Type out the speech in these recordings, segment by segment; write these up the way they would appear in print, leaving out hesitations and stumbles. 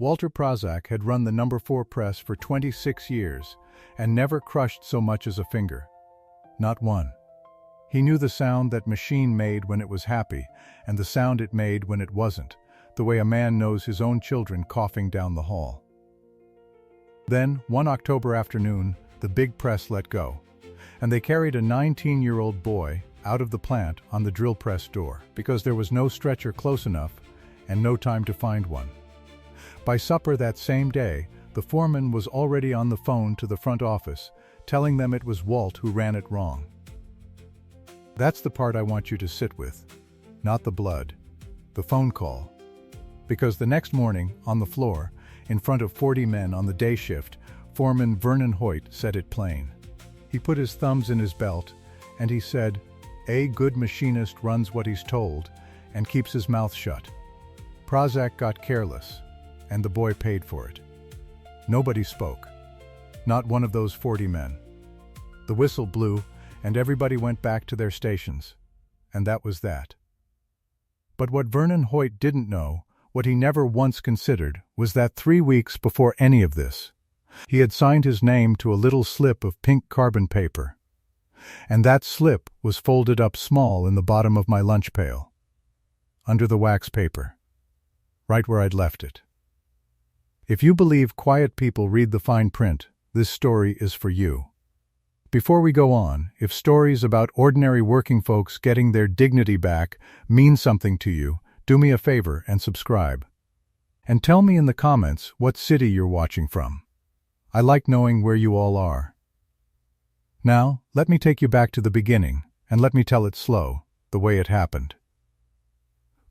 Walter Prazak had run the number 4 press for 26 years and never crushed so much as a finger. Not one. He knew the sound that machine made when it was happy and the sound it made when it wasn't, the way a man knows his own children coughing down the hall. Then, one October afternoon, the big press let go, and they carried a 19-year-old boy out of the plant on the drill press door because there was no stretcher close enough and no time to find one. By supper that same day, the foreman was already on the phone to the front office, telling them it was Walt who ran it wrong. That's the part I want you to sit with, not the blood, the phone call. Because the next morning, on the floor, in front of 40 men on the day shift, Foreman Vernon Hoyt said it plain. He put his thumbs in his belt, and he said, "A good machinist runs what he's told and keeps his mouth shut." Prazak got careless, and the boy paid for it. Nobody spoke. Not one of those 40 men. The whistle blew, and everybody went back to their stations. And that was that. But what Vernon Hoyt didn't know, what he never once considered, was that 3 weeks before any of this, he had signed his name to a little slip of pink carbon paper. And that slip was folded up small in the bottom of my lunch pail, under the wax paper, right where I'd left it. If you believe quiet people read the fine print, this story is for you. Before we go on, if stories about ordinary working folks getting their dignity back mean something to you, do me a favor and subscribe. And tell me in the comments what city you're watching from. I like knowing where you all are. Now, let me take you back to the beginning, and let me tell it slow, the way it happened.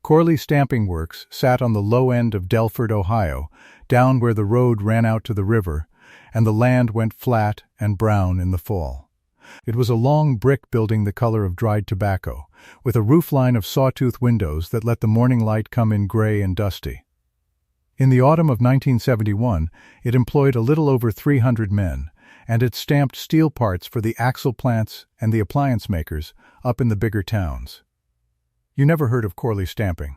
Corley Stamping Works sat on the low end of Delford, Ohio, down where the road ran out to the river, and the land went flat and brown in the fall. It was a long brick building the color of dried tobacco, with a roofline of sawtooth windows that let the morning light come in gray and dusty. In the autumn of 1971, it employed a little over 300 men, and it stamped steel parts for the axle plants and the appliance makers up in the bigger towns. You never heard of Corley stamping.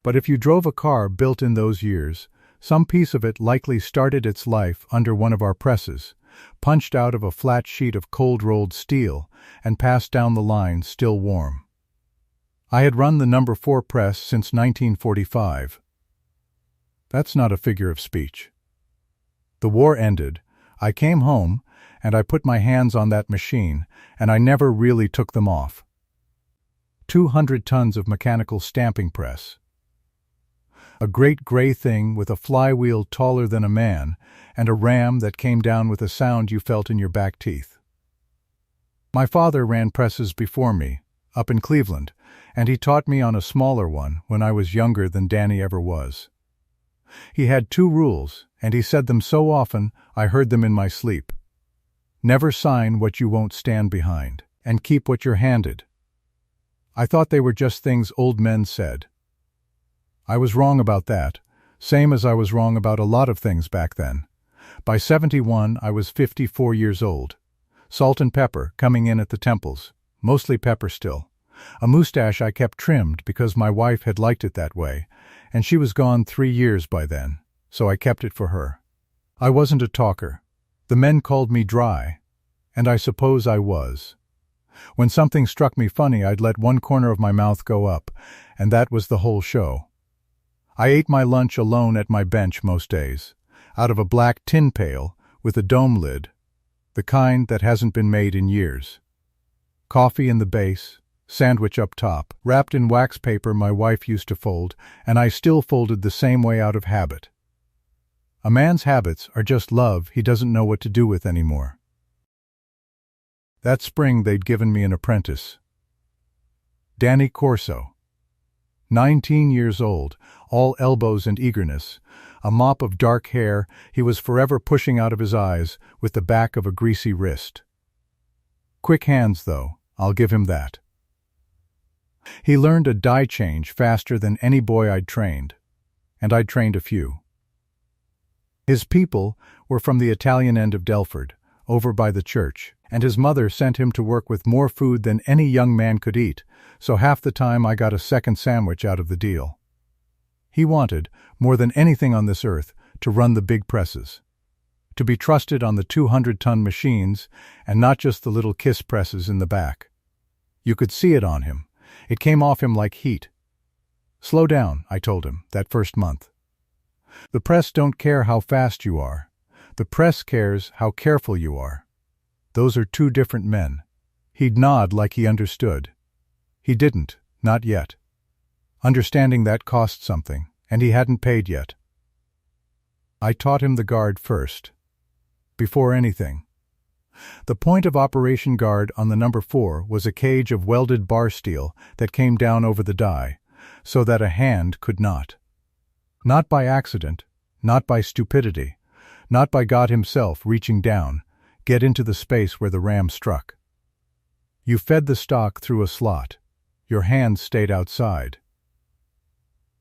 But if you drove a car built in those years, some piece of it likely started its life under one of our presses, punched out of a flat sheet of cold-rolled steel, and passed down the line still warm. I had run the number 4 press since 1945. That's not a figure of speech. The war ended, I came home, and I put my hands on that machine, and I never really took them off. 200 tons of mechanical stamping press. A great gray thing with a flywheel taller than a man, and a ram that came down with a sound you felt in your back teeth. My father ran presses before me, up in Cleveland, and he taught me on a smaller one when I was younger than Danny ever was. He had 2 rules, and he said them so often I heard them in my sleep. Never sign what you won't stand behind, and keep what you're handed. I thought they were just things old men said. I was wrong about that, same as I was wrong about a lot of things back then. By 71, I was 54 years old. Salt and pepper coming in at the temples, mostly pepper still. A mustache I kept trimmed because my wife had liked it that way, and she was gone 3 years by then, so I kept it for her. I wasn't a talker. The men called me dry, and I suppose I was. When something struck me funny, I'd let one corner of my mouth go up, and that was the whole show. I ate my lunch alone at my bench most days, out of a black tin pail with a dome lid, the kind that hasn't been made in years. Coffee in the base, sandwich up top, wrapped in wax paper my wife used to fold, and I still folded the same way out of habit. A man's habits are just love he doesn't know what to do with anymore. That spring they'd given me an apprentice. Danny Corso. 19 years old, all elbows and eagerness, a mop of dark hair he was forever pushing out of his eyes with the back of a greasy wrist. Quick hands, though, I'll give him that. He learned a die change faster than any boy I'd trained, and I'd trained a few. His people were from the Italian end of Delford, over by the church, and his mother sent him to work with more food than any young man could eat, so half the time I got a second sandwich out of the deal. He wanted, more than anything on this earth, to run the big presses. To be trusted on the 200-ton machines and not just the little kiss presses in the back. You could see it on him. It came off him like heat. "Slow down," I told him, that first month. "The press don't care how fast you are. The press cares how careful you are. Those are two different men." He'd nod like he understood. He didn't, not yet. Understanding that cost something, and he hadn't paid yet. I taught him the guard first. Before anything. The point of operation guard on the number 4 was a cage of welded bar steel that came down over the die, so that a hand could not. Not by accident, not by stupidity, not by God himself reaching down, get into the space where the ram struck. You fed the stock through a slot. Your hand stayed outside.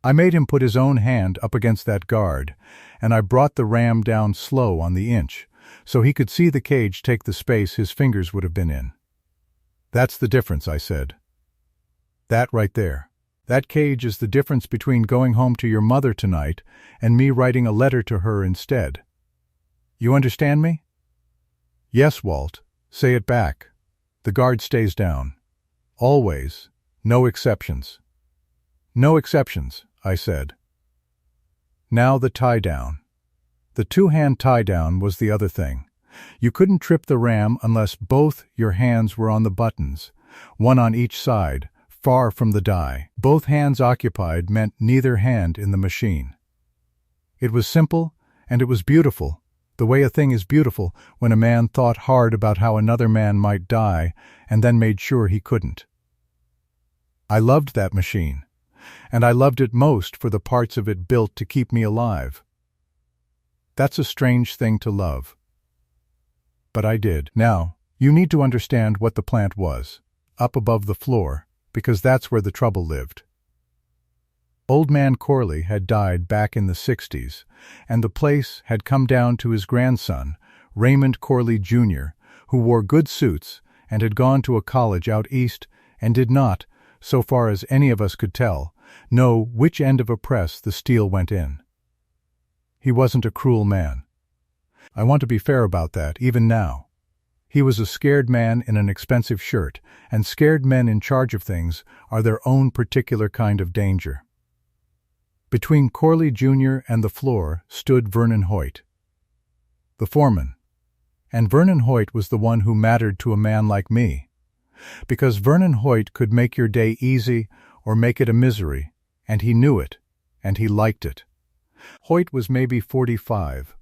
I made him put his own hand up against that guard, and I brought the ram down slow on the inch, so he could see the cage take the space his fingers would have been in. "That's the difference," I said. "That right there. That cage is the difference between going home to your mother tonight and me writing a letter to her instead. You understand me?" "Yes, Walt. Say it back. The guard stays down. Always. No exceptions." "No exceptions," I said. Now the tie-down. The two-hand tie-down was the other thing. You couldn't trip the ram unless both your hands were on the buttons, one on each side, far from the die. Both hands occupied meant neither hand in the machine. It was simple, and it was beautiful, the way a thing is beautiful when a man thought hard about how another man might die and then made sure he couldn't. I loved that machine, and I loved it most for the parts of it built to keep me alive. That's a strange thing to love. But I did. Now, you need to understand what the plant was, up above the floor, because that's where the trouble lived. Old man Corley had died back in the 60s, and the place had come down to his grandson, Raymond Corley Jr., who wore good suits and had gone to a college out east and did not, so far as any of us could tell, know which end of a press the steel went in. He wasn't a cruel man. I want to be fair about that, even now. He was a scared man in an expensive shirt, and scared men in charge of things are their own particular kind of danger. Between Corley Jr. and the floor stood Vernon Hoyt, the foreman. And Vernon Hoyt was the one who mattered to a man like me, because Vernon Hoyt could make your day easy or make it a misery, and he knew it, and he liked it. Hoyt was maybe 45,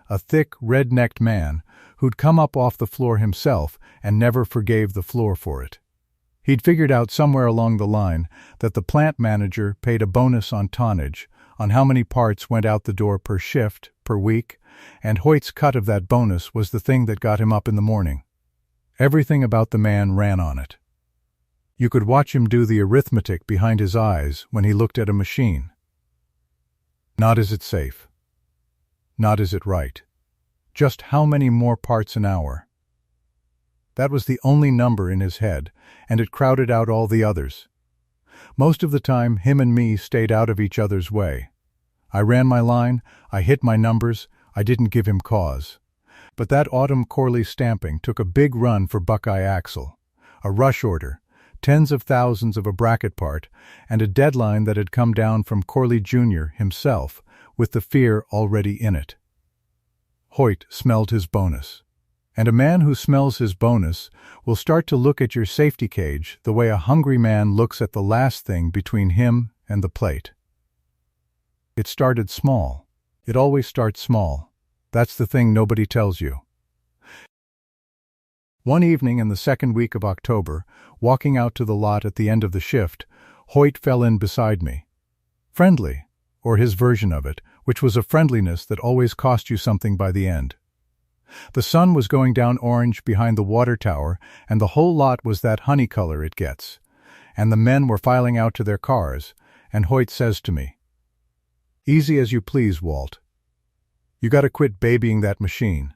a thick, red-necked man who'd come up off the floor himself and never forgave the floor for it. He'd figured out somewhere along the line that the plant manager paid a bonus on tonnage, on how many parts went out the door per shift, per week, and Hoyt's cut of that bonus was the thing that got him up in the morning. Everything about the man ran on it. You could watch him do the arithmetic behind his eyes when he looked at a machine. Not is it safe. Not is it right. Just how many more parts an hour? That was the only number in his head, and it crowded out all the others. Most of the time, him and me stayed out of each other's way. I ran my line, I hit my numbers, I didn't give him cause. But that autumn Corley stamping took a big run for Buckeye Axle. A rush order, tens of thousands of a bracket part, and a deadline that had come down from Corley Jr. himself, with the fear already in it. Hoyt smelled his bonus. And a man who smells his bonus will start to look at your safety cage the way a hungry man looks at the last thing between him and the plate. It started small. It always starts small. That's the thing nobody tells you. One evening in the second week of October, walking out to the lot at the end of the shift, Hoyt fell in beside me. Friendly, or his version of it, which was a friendliness that always cost you something by the end. The sun was going down orange behind the water tower, and the whole lot was that honey color it gets. And the men were filing out to their cars, and Hoyt says to me, "Easy as you please, Walt. You gotta quit babying that machine."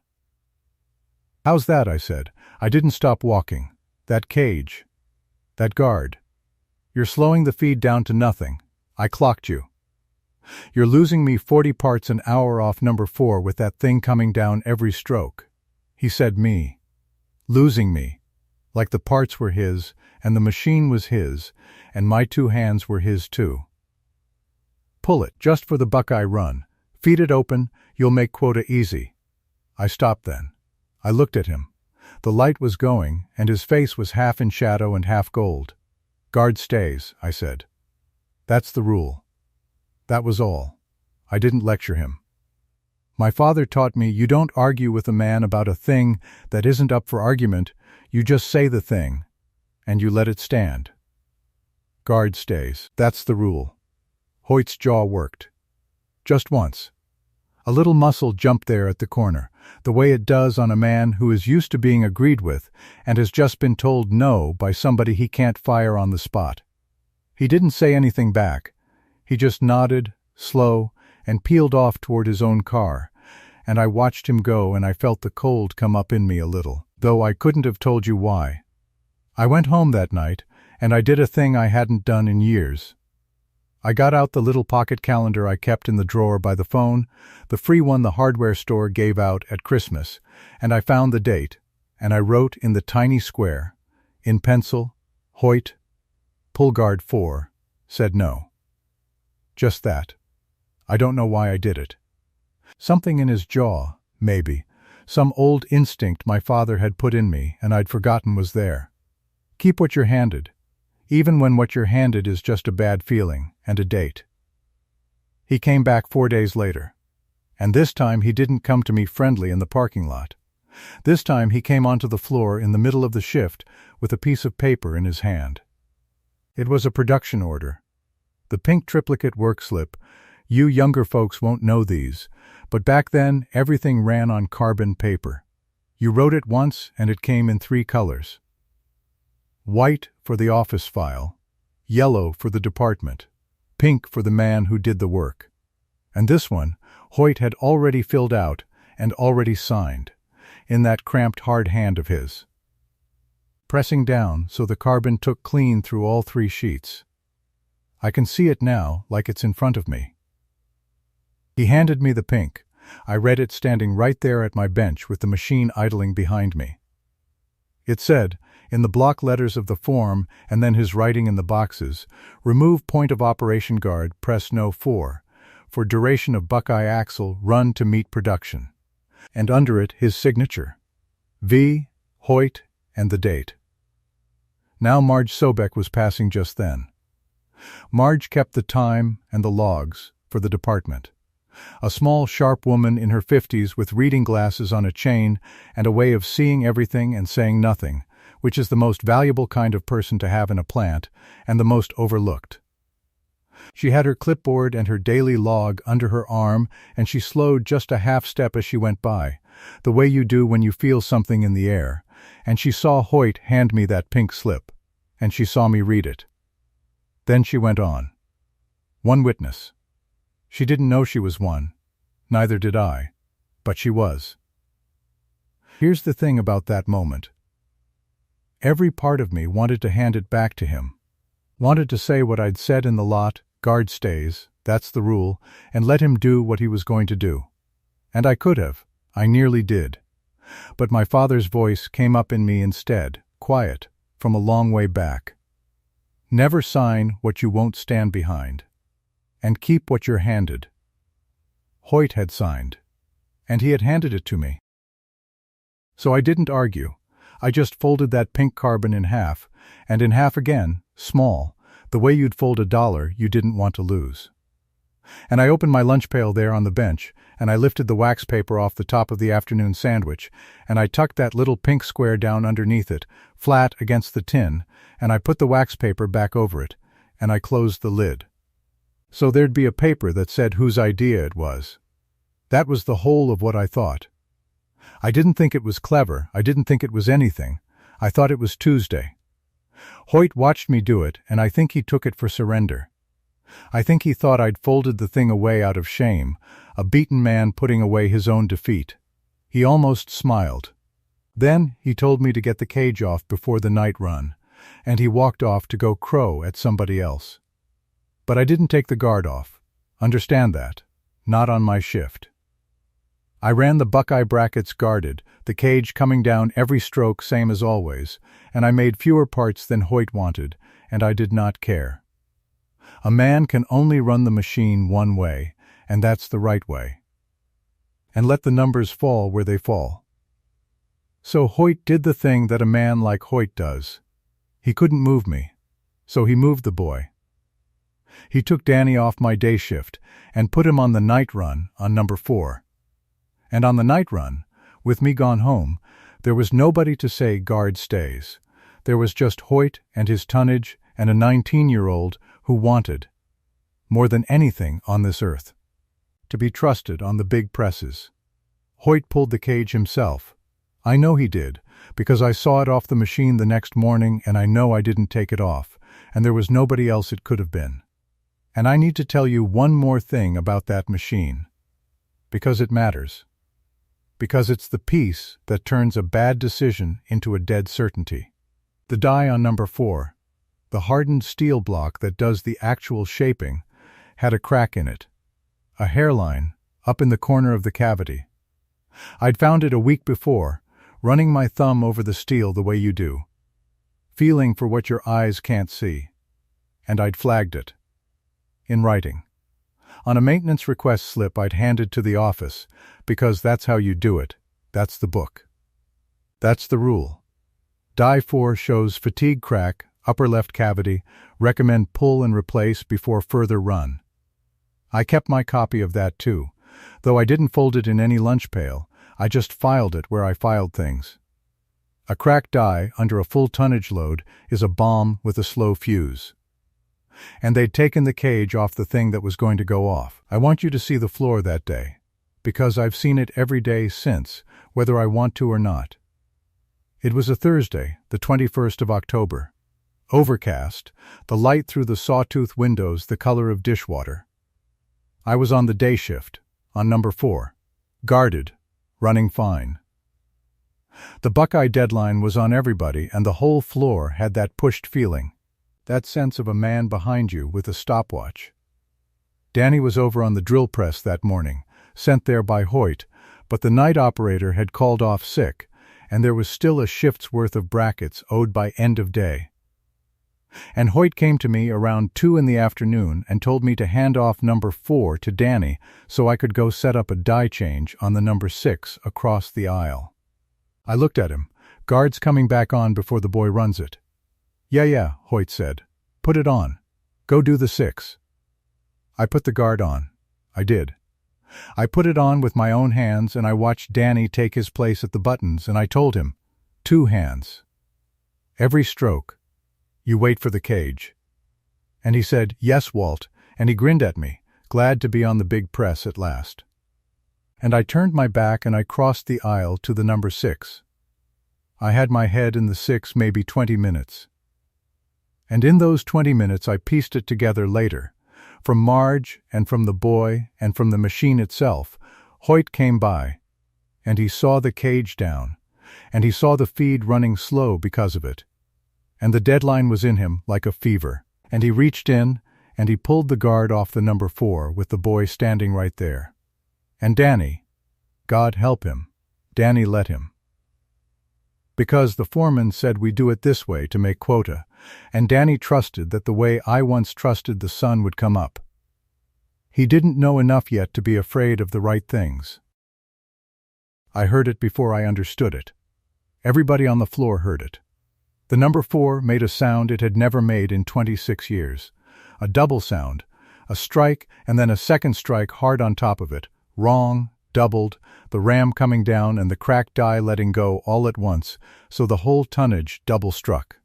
"How's that?" I said. "I didn't stop walking. That cage. That guard. You're slowing the feed down to nothing. I clocked you." You're losing me 40 parts an hour off number 4 with that thing coming down every stroke. He said me. Losing me. Like the parts were his, and the machine was his, and my 2 hands were his too. Pull it, just for the Buckeye run. Feed it open, you'll make quota easy. I stopped then. I looked at him. The light was going, and his face was half in shadow and half gold. Guard stays, I said. That's the rule. That was all. I didn't lecture him. My father taught me you don't argue with a man about a thing that isn't up for argument, you just say the thing, and you let it stand. Guard stays. That's the rule. Hoyt's jaw worked. Just once. A little muscle jumped there at the corner, the way it does on a man who is used to being agreed with and has just been told no by somebody he can't fire on the spot. He didn't say anything back. He just nodded, slow, and peeled off toward his own car, and I watched him go and I felt the cold come up in me a little, though I couldn't have told you why. I went home that night, and I did a thing I hadn't done in years. I got out the little pocket calendar I kept in the drawer by the phone, the free one the hardware store gave out at Christmas, and I found the date, and I wrote in the tiny square, in pencil, Hoyt, pull guard 4, said no. Just that. I don't know why I did it. Something in his jaw, maybe, some old instinct my father had put in me and I'd forgotten was there. Keep what you're handed, even when what you're handed is just a bad feeling and a date. He came back 4 days later, and this time he didn't come to me friendly in the parking lot. This time he came onto the floor in the middle of the shift with a piece of paper in his hand. It was a production order. The pink triplicate work slip. You younger folks won't know these, but back then everything ran on carbon paper. You wrote it once and it came in 3 colors. White for the office file, yellow for the department, pink for the man who did the work. And this one, Hoyt had already filled out and already signed, in that cramped hard hand of his. Pressing down so the carbon took clean through all 3 sheets. I can see it now like it's in front of me. He handed me the pink. I read it standing right there at my bench with the machine idling behind me. It said, in the block letters of the form and then his writing in the boxes, remove point of operation guard, press no 4, for duration of Buckeye axle, run to meet production. And under it his signature, V, Hoyt, and the date. Now Marge Sobek was passing just then. Marge kept the time and the logs for the department. A small, sharp woman in her 50s with reading glasses on a chain and a way of seeing everything and saying nothing, which is the most valuable kind of person to have in a plant and the most overlooked. She had her clipboard and her daily log under her arm, and she slowed just a half step as she went by, the way you do when you feel something in the air, and she saw Hoyt hand me that pink slip, and she saw me read it. Then she went on. One witness. She didn't know she was one, neither did I, but she was. Here's the thing about that moment. Every part of me wanted to hand it back to him, wanted to say what I'd said in the lot, guard stays, that's the rule, and let him do what he was going to do. And I could have, I nearly did. But my father's voice came up in me instead, quiet, from a long way back. Never sign what you won't stand behind. And keep what you're handed. Hoyt had signed, and he had handed it to me. So I didn't argue. I just folded that pink carbon in half, and in half again, small, the way you'd fold $1 you didn't want to lose. And I opened my lunch pail there on the bench, and I lifted the wax paper off the top of the afternoon sandwich, and I tucked that little pink square down underneath it, flat against the tin, and I put the wax paper back over it, and I closed the lid. So there'd be a paper that said whose idea it was. That was the whole of what I thought. I didn't think it was clever, I didn't think it was anything. I thought it was Tuesday. Hoyt watched me do it, and I think he took it for surrender. I think he thought I'd folded the thing away out of shame, a beaten man putting away his own defeat. He almost smiled. Then he told me to get the cage off before the night run, and he walked off to go crow at somebody else. But I didn't take the guard off. Understand that. Not on my shift. I ran the Buckeye brackets guarded, the cage coming down every stroke same as always, and I made fewer parts than Hoyt wanted, and I did not care. A man can only run the machine one way, and that's the right way. And let the numbers fall where they fall. So Hoyt did the thing that a man like Hoyt does. He couldn't move me, so he moved the boy. He took Danny off my day shift and put him on the night run on number 4. And on the night run, with me gone home, there was nobody to say guard stays. There was just Hoyt and his tonnage and a 19-year-old who wanted, more than anything on this earth, to be trusted on the big presses. Hoyt pulled the cage himself. I know he did, because I saw it off the machine the next morning, and I know I didn't take it off, and there was nobody else it could have been. And I need to tell you one more thing about that machine, because it matters. Because it's the piece that turns a bad decision into a dead certainty. The die on number 4, the hardened steel block that does the actual shaping, had a crack in it, a hairline up in the corner of the cavity. I'd found it a week before, running my thumb over the steel the way you do, feeling for what your eyes can't see, and I'd flagged it. In writing. On a maintenance request slip I'd handed to the office, because that's how you do it. That's the book. That's the rule. Die 4 shows fatigue crack, upper left cavity, recommend pull and replace before further run. I kept my copy of that too, though I didn't fold it in any lunch pail, I just filed it where I filed things. A cracked die under a full tonnage load is a bomb with a slow fuse. And they'd taken the cage off the thing that was going to go off. I want you to see the floor that day, because I've seen it every day since, whether I want to or not. It was a Thursday, the 21st of October. Overcast, the light through the sawtooth windows the color of dishwater. I was on the day shift, on number 4, guarded, running fine. The Buckeye deadline was on everybody, and the whole floor had that pushed feeling. That sense of a man behind you with a stopwatch. Danny was over on the drill press that morning, sent there by Hoyt, but the night operator had called off sick, and there was still a shift's worth of brackets owed by end of day. And Hoyt came to me around 2 in the afternoon and told me to hand off number 4 to Danny so I could go set up a die change on the number 6 across the aisle. I looked at him. Guard's coming back on before the boy runs it. Yeah, Hoyt said. Put it on. Go do the 6. I put the guard on. I did. I put it on with my own hands, and I watched Danny take his place at the buttons, and I told him, 2 hands. Every stroke. You wait for the cage. And he said, yes, Walt, and he grinned at me, glad to be on the big press at last. And I turned my back and I crossed the aisle to the number 6. I had my head in the 6 maybe 20 minutes. And in those 20 minutes I pieced it together later. From Marge, and from the boy, and from the machine itself, Hoyt came by, and he saw the cage down, and he saw the feed running slow because of it. And the deadline was in him like a fever, and he reached in, and he pulled the guard off the number 4 with the boy standing right there. And Danny, God help him, Danny let him. Because the foreman said we do it this way to make quota, and Danny trusted that the way I once trusted the sun would come up. He didn't know enough yet to be afraid of the right things. I heard it before I understood it. Everybody on the floor heard it. The number 4 made a sound it had never made in 26 years. A double sound, a strike and then a second strike hard on top of it, wrong, doubled, the ram coming down and the cracked die letting go all at once, so the whole tonnage double struck.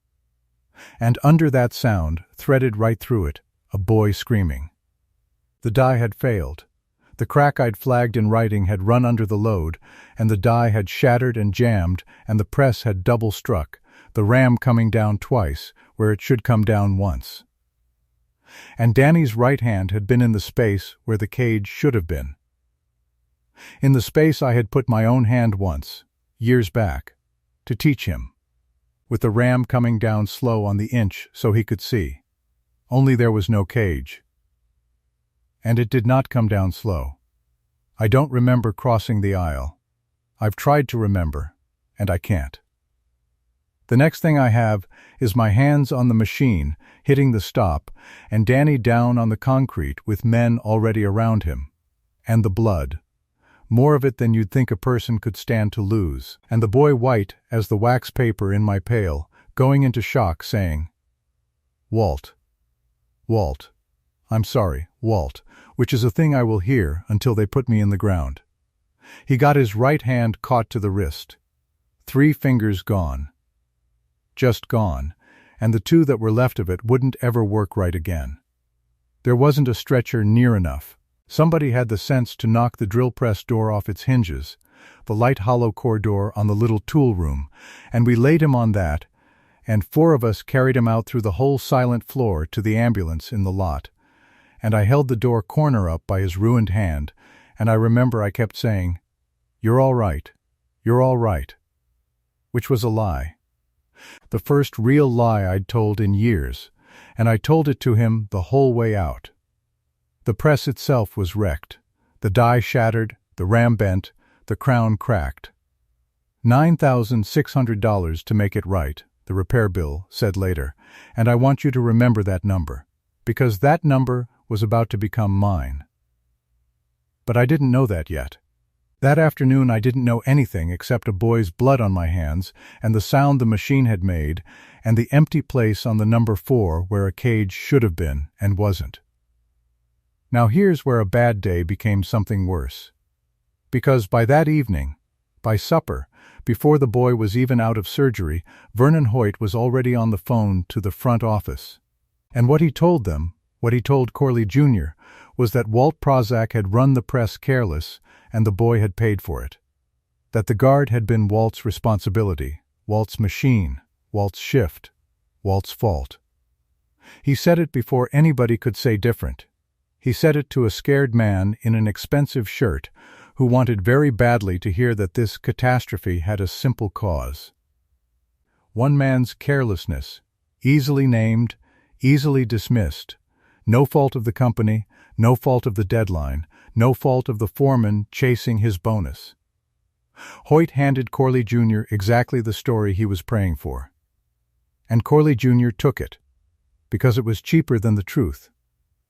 And under that sound, threaded right through it, a boy screaming. The die had failed. The crack I'd flagged in writing had run under the load, and the die had shattered and jammed, and the press had double struck, the ram coming down twice, where it should come down once. And Danny's right hand had been in the space where the cage should have been. In the space I had put my own hand once, years back, to teach him, with the ram coming down slow on the inch so he could see. Only there was no cage. And it did not come down slow. I don't remember crossing the aisle. I've tried to remember, and I can't. The next thing I have is my hands on the machine, hitting the stop, and Danny down on the concrete with men already around him. And the blood. More of it than you'd think a person could stand to lose. And the boy white as the wax paper in my pail, going into shock, saying, "Walt. Walt. I'm sorry, Walt," which is a thing I will hear until they put me in the ground. He got his right hand caught to the wrist. 3 fingers gone. Just gone, and the 2 that were left of it wouldn't ever work right again. There wasn't a stretcher near enough. Somebody had the sense to knock the drill press door off its hinges, the light hollow core door on the little tool room, and we laid him on that, and 4 of us carried him out through the whole silent floor to the ambulance in the lot. And I held the door corner up by his ruined hand, and I remember I kept saying, "You're all right. You're all right." Which was a lie. The first real lie I'd told in years, and I told it to him the whole way out. The press itself was wrecked, the die shattered, the ram bent, the crown cracked. $9,600 to make it right, the repair bill said later, and I want you to remember that number, because that number was about to become mine. But I didn't know that yet. That afternoon I didn't know anything except a boy's blood on my hands and the sound the machine had made and the empty place on the number 4 where a cage should have been and wasn't. Now here's where a bad day became something worse. Because by that evening, by supper, before the boy was even out of surgery, Vernon Hoyt was already on the phone to the front office. And what he told them, what he told Corley Jr., was that Walt Prazak had run the press careless and the boy had paid for it. That the guard had been Walt's responsibility, Walt's machine, Walt's shift, Walt's fault. He said it before anybody could say different. He said it to a scared man in an expensive shirt who wanted very badly to hear that this catastrophe had a simple cause. One man's carelessness, easily named, easily dismissed. No fault of the company, no fault of the deadline, no fault of the foreman chasing his bonus. Hoyt handed Corley Jr. exactly the story he was praying for. And Corley Jr. took it, because it was cheaper than the truth,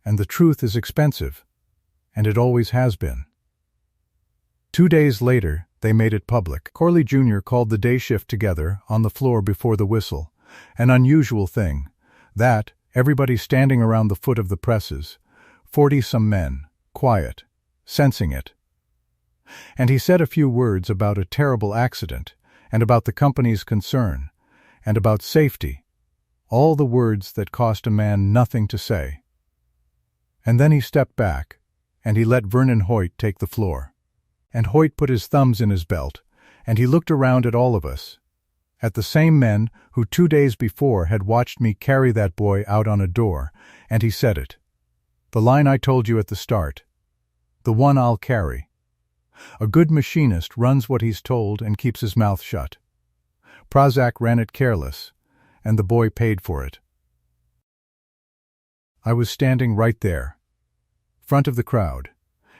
and the truth is expensive, and it always has been. 2 days later, they made it public. Corley Jr. called the day shift together on the floor before the whistle, an unusual thing, that, everybody standing around the foot of the presses, 40-some men, quiet, sensing it. And he said a few words about a terrible accident, and about the company's concern, and about safety, all the words that cost a man nothing to say. And then he stepped back, and he let Vernon Hoyt take the floor. And Hoyt put his thumbs in his belt, and he looked around at all of us, at the same men who 2 days before had watched me carry that boy out on a door, and he said it. The line I told you at the start. The one I'll carry. A good machinist runs what he's told and keeps his mouth shut. Prazak ran it careless, and the boy paid for it. I was standing right there, front of the crowd,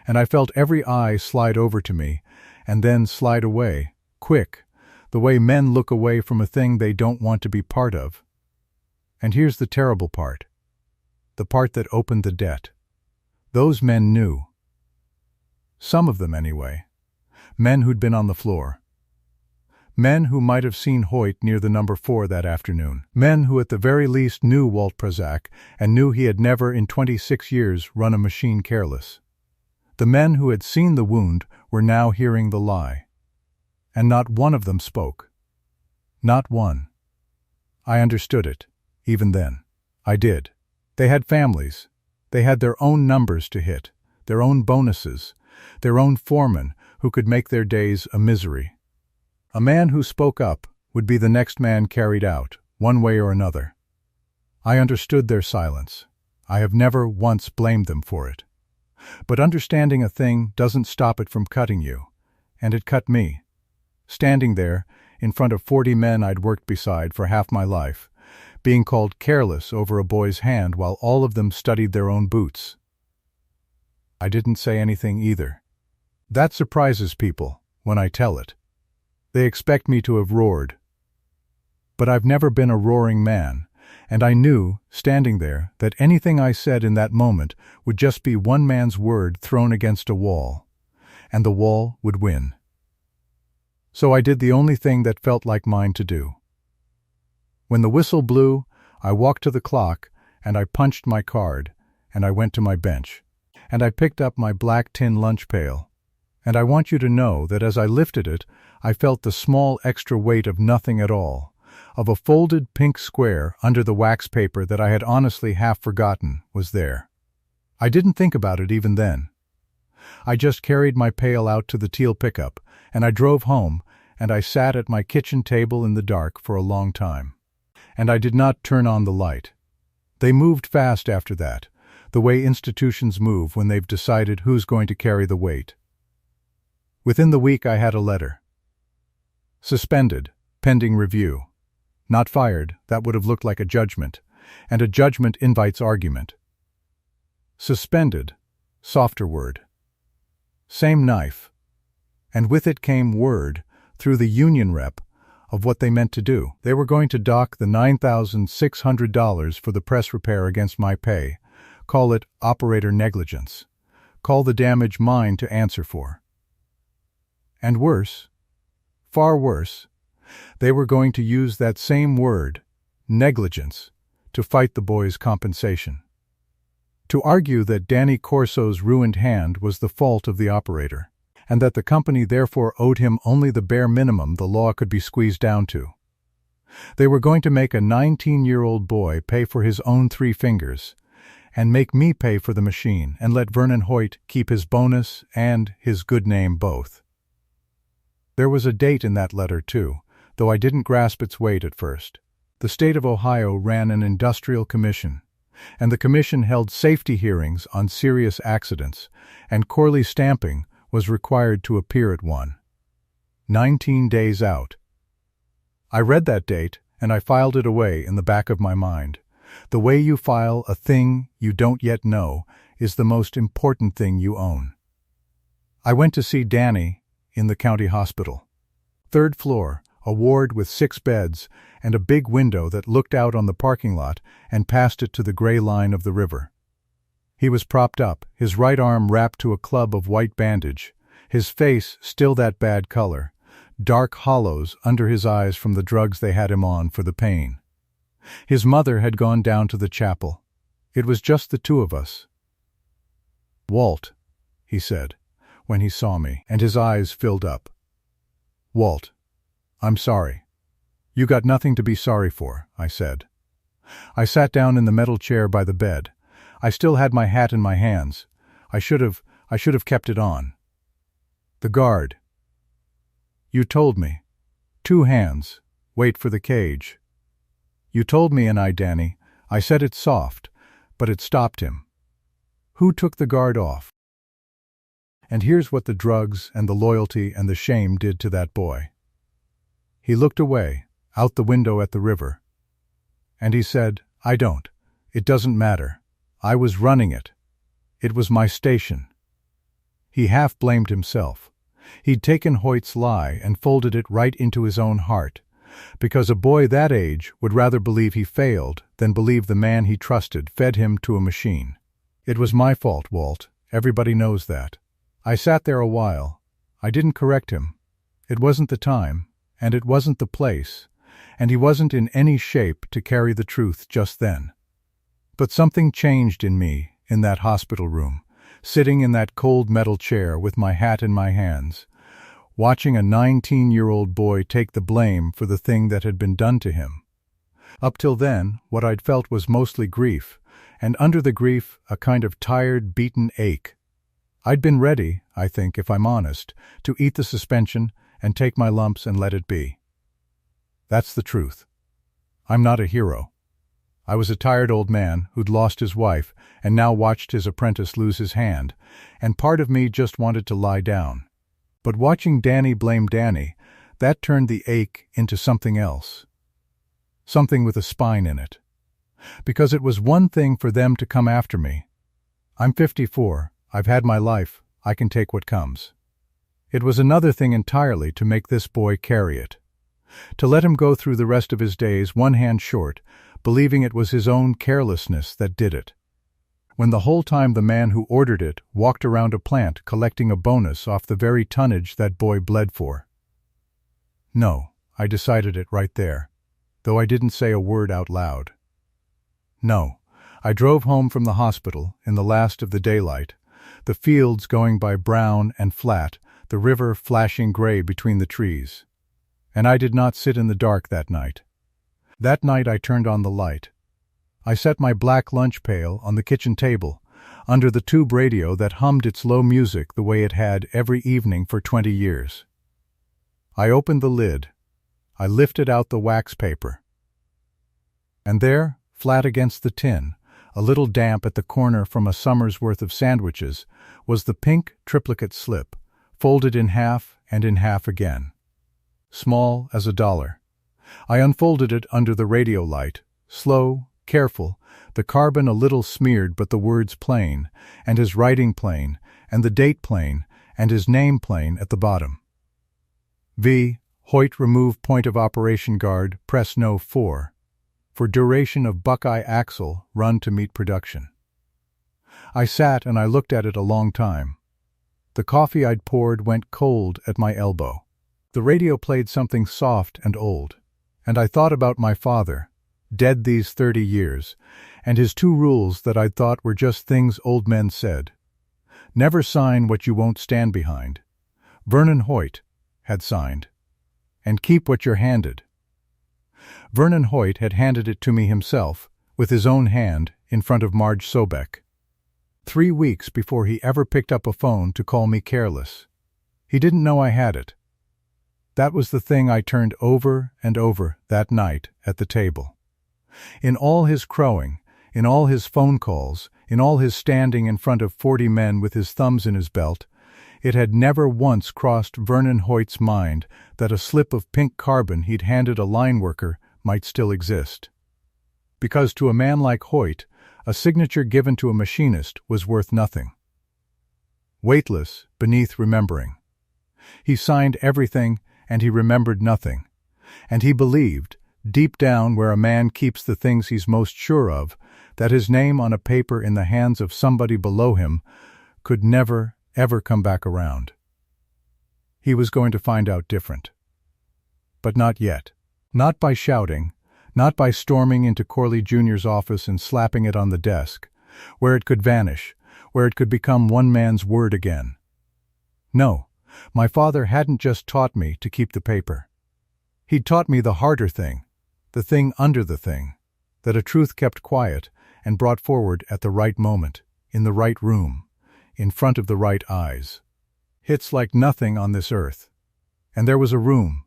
and I felt every eye slide over to me, and then slide away, quick, the way men look away from a thing they don't want to be part of. And here's the terrible part. The part that opened the debt. Those men knew. Some of them, anyway. Men who'd been on the floor. Men who might have seen Hoyt near the number 4 that afternoon. Men who at the very least knew Walt Prazak and knew he had never in 26 years run a machine careless. The men who had seen the wound were now hearing the lie. And not one of them spoke. Not one. I understood it, even then. I did. They had families. They had their own numbers to hit, their own bonuses, their own foreman who could make their days a misery. A man who spoke up would be the next man carried out, one way or another. I understood their silence. I have never once blamed them for it. But understanding a thing doesn't stop it from cutting you, and it cut me. Standing there, in front of 40 men I'd worked beside for half my life, being called careless over a boy's hand while all of them studied their own boots. I didn't say anything either. That surprises people when I tell it. They expect me to have roared. But I've never been a roaring man, and I knew, standing there, that anything I said in that moment would just be one man's word thrown against a wall, and the wall would win. So I did the only thing that felt like mine to do. When the whistle blew, I walked to the clock, and I punched my card, and I went to my bench, and I picked up my black tin lunch pail. And I want you to know that as I lifted it, I felt the small extra weight of nothing at all, of a folded pink square under the wax paper that I had honestly half forgotten was there. I didn't think about it even then. I just carried my pail out to the teal pickup, and I drove home, and I sat at my kitchen table in the dark for a long time. And I did not turn on the light. They moved fast after that, the way institutions move when they've decided who's going to carry the weight. Within the week I had a letter. Suspended, pending review. Not fired, that would have looked like a judgment, and a judgment invites argument. Suspended, softer word. Same knife. And with it came word, through the union rep, of what they meant to do. They were going to dock the $9,600 for the press repair against my pay, call it operator negligence, call the damage mine to answer for. And worse, far worse, they were going to use that same word, negligence, to fight the boys' compensation. To argue that Danny Corso's ruined hand was the fault of the operator, and that the company therefore owed him only the bare minimum the law could be squeezed down to. They were going to make a 19-year-old boy pay for his own 3 fingers, and make me pay for the machine, and let Vernon Hoyt keep his bonus and his good name both. There was a date in that letter, too, though I didn't grasp its weight at first. The state of Ohio ran an industrial commission, and the commission held safety hearings on serious accidents, and Corley Stamping was required to appear at one. 19 days out. I read that date, and I filed it away in the back of my mind. The way you file a thing you don't yet know is the most important thing you own. I went to see Danny in the county hospital. 3rd floor, a ward with 6 beds, and a big window that looked out on the parking lot and past it to the gray line of the river. He was propped up, his right arm wrapped to a club of white bandage, his face still that bad color, dark hollows under his eyes from the drugs they had him on for the pain. His mother had gone down to the chapel. It was just the 2 of us. "Walt," he said, when he saw me, and his eyes filled up. "Walt, I'm sorry." "You got nothing to be sorry for," I said. I sat down in the metal chair by the bed. I still had my hat in my hands. I should have kept it on. "The guard." "You told me. 2 hands. Wait for the cage." "You told me," and Danny. I said it soft, but it stopped him. "Who took the guard off?" And here's what the drugs and the loyalty and the shame did to that boy. He looked away, out the window at the river, and he said, "I don't. It doesn't matter. I was running it. It was my station." He half blamed himself. He'd taken Hoyt's lie and folded it right into his own heart, because a boy that age would rather believe he failed than believe the man he trusted fed him to a machine. "It was my fault, Walt. Everybody knows that." I sat there a while. I didn't correct him. It wasn't the time, and it wasn't the place, and he wasn't in any shape to carry the truth just then. But something changed in me in that hospital room, sitting in that cold metal chair with my hat in my hands, watching a 19-year-old boy take the blame for the thing that had been done to him. Up till then, what I'd felt was mostly grief, and under the grief, a kind of tired, beaten ache. I'd been ready, I think, if I'm honest, to eat the suspension and take my lumps and let it be. That's the truth. I'm not a hero. I was a tired old man who'd lost his wife and now watched his apprentice lose his hand, and part of me just wanted to lie down. But watching Danny blame Danny, that turned the ache into something else. Something with a spine in it. Because it was one thing for them to come after me. I'm 54, I've had my life, I can take what comes. It was another thing entirely to make this boy carry it. To let him go through the rest of his days one hand short, believing it was his own carelessness that did it. When the whole time the man who ordered it walked around a plant collecting a bonus off the very tonnage that boy bled for. No, I decided it right there, though I didn't say a word out loud. No, I drove home from the hospital in the last of the daylight, the fields going by brown and flat, the river flashing gray between the trees. And I did not sit in the dark that night. That night I turned on the light. I set my black lunch pail on the kitchen table, under the tube radio that hummed its low music the way it had every evening for 20 years. I opened the lid. I lifted out the wax paper. And there, flat against the tin, a little damp at the corner from a summer's worth of sandwiches, was the pink triplicate slip, folded in half and in half again. Small as $1. I unfolded it under the radio light, slow, careful, the carbon a little smeared but the words plain, and his writing plain, and the date plain, and his name plain at the bottom. V. Hoyt remove point of operation guard, press no 4. For duration of Buckeye axle, run to meet production. I sat and I looked at it a long time. The coffee I'd poured went cold at my elbow. The radio played something soft and old, and I thought about my father, dead these 30 years, and his 2 rules that I'd thought were just things old men said. Never sign what you won't stand behind. Vernon Hoyt had signed. And keep what you're handed. Vernon Hoyt had handed it to me himself, with his own hand, in front of Marge Sobeck. 3 weeks before he ever picked up a phone to call me careless. He didn't know I had it. That was the thing I turned over and over that night at the table. In all his crowing, in all his phone calls, in all his standing in front of 40 men with his thumbs in his belt, it had never once crossed Vernon Hoyt's mind that a slip of pink carbon he'd handed a line worker might still exist. Because to a man like Hoyt, a signature given to a machinist was worth nothing. Weightless beneath remembering. He signed everything and he remembered nothing. And he believed, deep down where a man keeps the things he's most sure of, that his name on a paper in the hands of somebody below him could never, ever come back around. He was going to find out different. But not yet. Not by shouting, not by storming into Corley Jr.'s office and slapping it on the desk, where it could vanish, where it could become one man's word again. No, my father hadn't just taught me to keep the paper. He'd taught me the harder thing, the thing under the thing, that a truth kept quiet and brought forward at the right moment, in the right room, in front of the right eyes. Hits like nothing on this earth. And there was a room.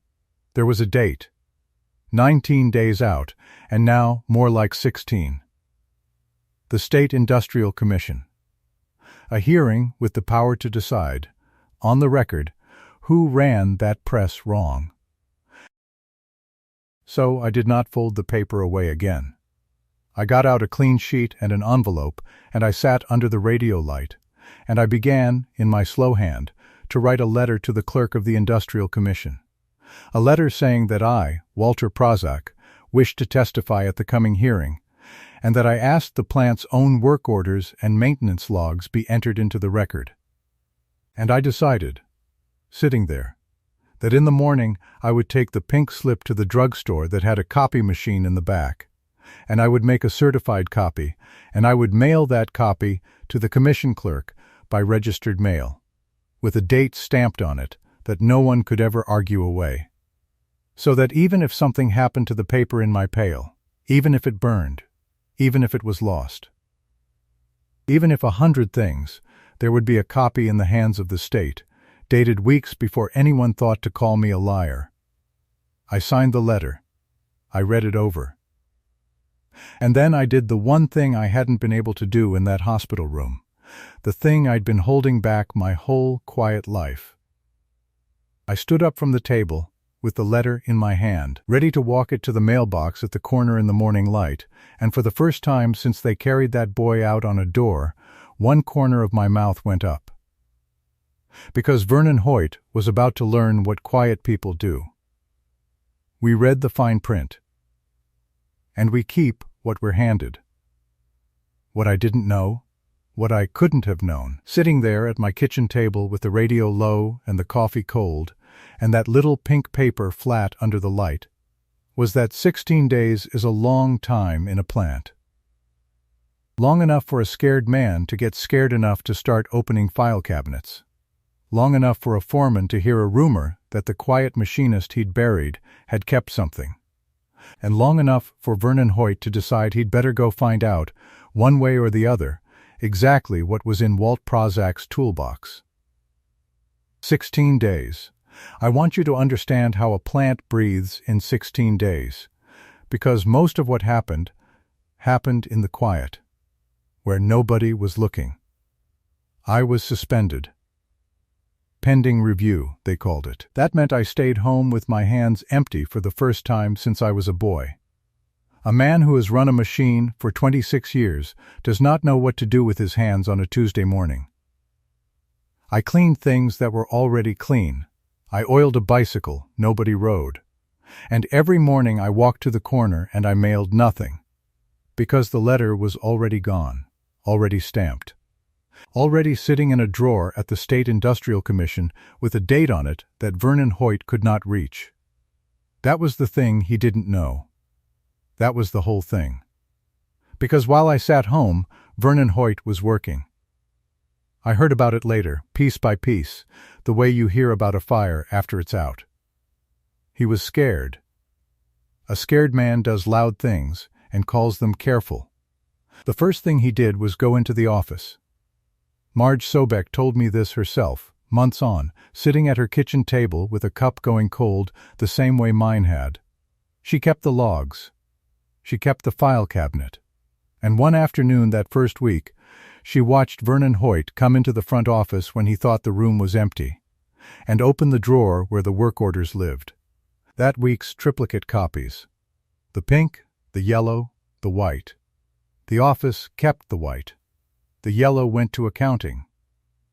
There was a date. 19 days out, and now more like 16. The State Industrial Commission. A hearing with the power to decide, on the record, who ran that press wrong. So I did not fold the paper away again. I got out a clean sheet and an envelope, and I sat under the radio light, and I began, in my slow hand, to write a letter to the clerk of the Industrial Commission. A letter saying that I, Walt Prazak, wished to testify at the coming hearing, and that I asked the plant's own work orders and maintenance logs be entered into the record. And I decided, sitting there, that in the morning I would take the pink slip to the drugstore that had a copy machine in the back, and I would make a certified copy, and I would mail that copy to the commission clerk by registered mail, with a date stamped on it that no one could ever argue away. So that even if something happened to the paper in my pail, even if it burned, even if it was lost, even if 100 things, there would be a copy in the hands of the state, dated weeks before anyone thought to call me a liar. I signed the letter. I read it over. And then I did the one thing I hadn't been able to do in that hospital room, the thing I'd been holding back my whole quiet life. I stood up from the table, with the letter in my hand, ready to walk it to the mailbox at the corner in the morning light, and for the first time since they carried that boy out on a door, one corner of my mouth went up. Because Vernon Hoyt was about to learn what quiet people do. We read the fine print. And we keep what we're handed. What I didn't know, what I couldn't have known, sitting there at my kitchen table with the radio low and the coffee cold, and that little pink paper flat under the light, was that 16 days is a long time in a plant. Long enough for a scared man to get scared enough to start opening file cabinets. Long enough for a foreman to hear a rumor that the quiet machinist he'd buried had kept something. And long enough for Vernon Hoyt to decide he'd better go find out, one way or the other, exactly what was in Walt Prazak's toolbox. 16 days. I want you to understand how a plant breathes in 16 days, because most of what happened in the quiet, where nobody was looking. I was suspended. Pending review, they called it. That meant I stayed home with my hands empty for the first time since I was a boy. A man who has run a machine for 26 years does not know what to do with his hands on a Tuesday morning. I cleaned things that were already clean. I oiled a bicycle nobody rode. And every morning I walked to the corner and I mailed nothing. Because the letter was already gone, already stamped. Already sitting in a drawer at the State Industrial Commission with a date on it that Vernon Hoyt could not reach. That was the thing he didn't know. That was the whole thing. Because while I sat home, Vernon Hoyt was working. I heard about it later, piece by piece, the way you hear about a fire after it's out. He was scared. A scared man does loud things and calls them careful. The first thing he did was go into the office. Marge Sobek told me this herself, months on, sitting at her kitchen table with a cup going cold the same way mine had. She kept the logs. She kept the file cabinet. And one afternoon that first week, she watched Vernon Hoyt come into the front office when he thought the room was empty, and open the drawer where the work orders lived. That week's triplicate copies. The pink, the yellow, the white. The office kept the white. The yellow went to accounting.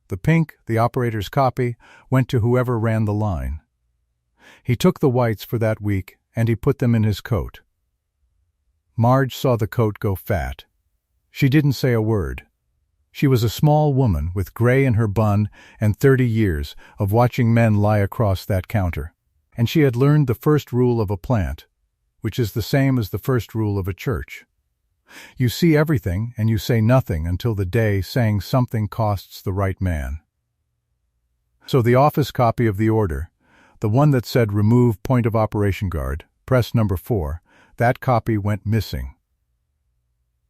The pink, the operator's copy, went to whoever ran the line. He took the whites for that week and he put them in his coat. Marge saw the coat go fat. She didn't say a word. She was a small woman with gray in her bun and 30 years of watching men lie across that counter. And she had learned the first rule of a plant, which is the same as the first rule of a church. You see everything and you say nothing until the day saying something costs the right man. So the office copy of the order, the one that said remove point of operation guard, press number 4, that copy went missing.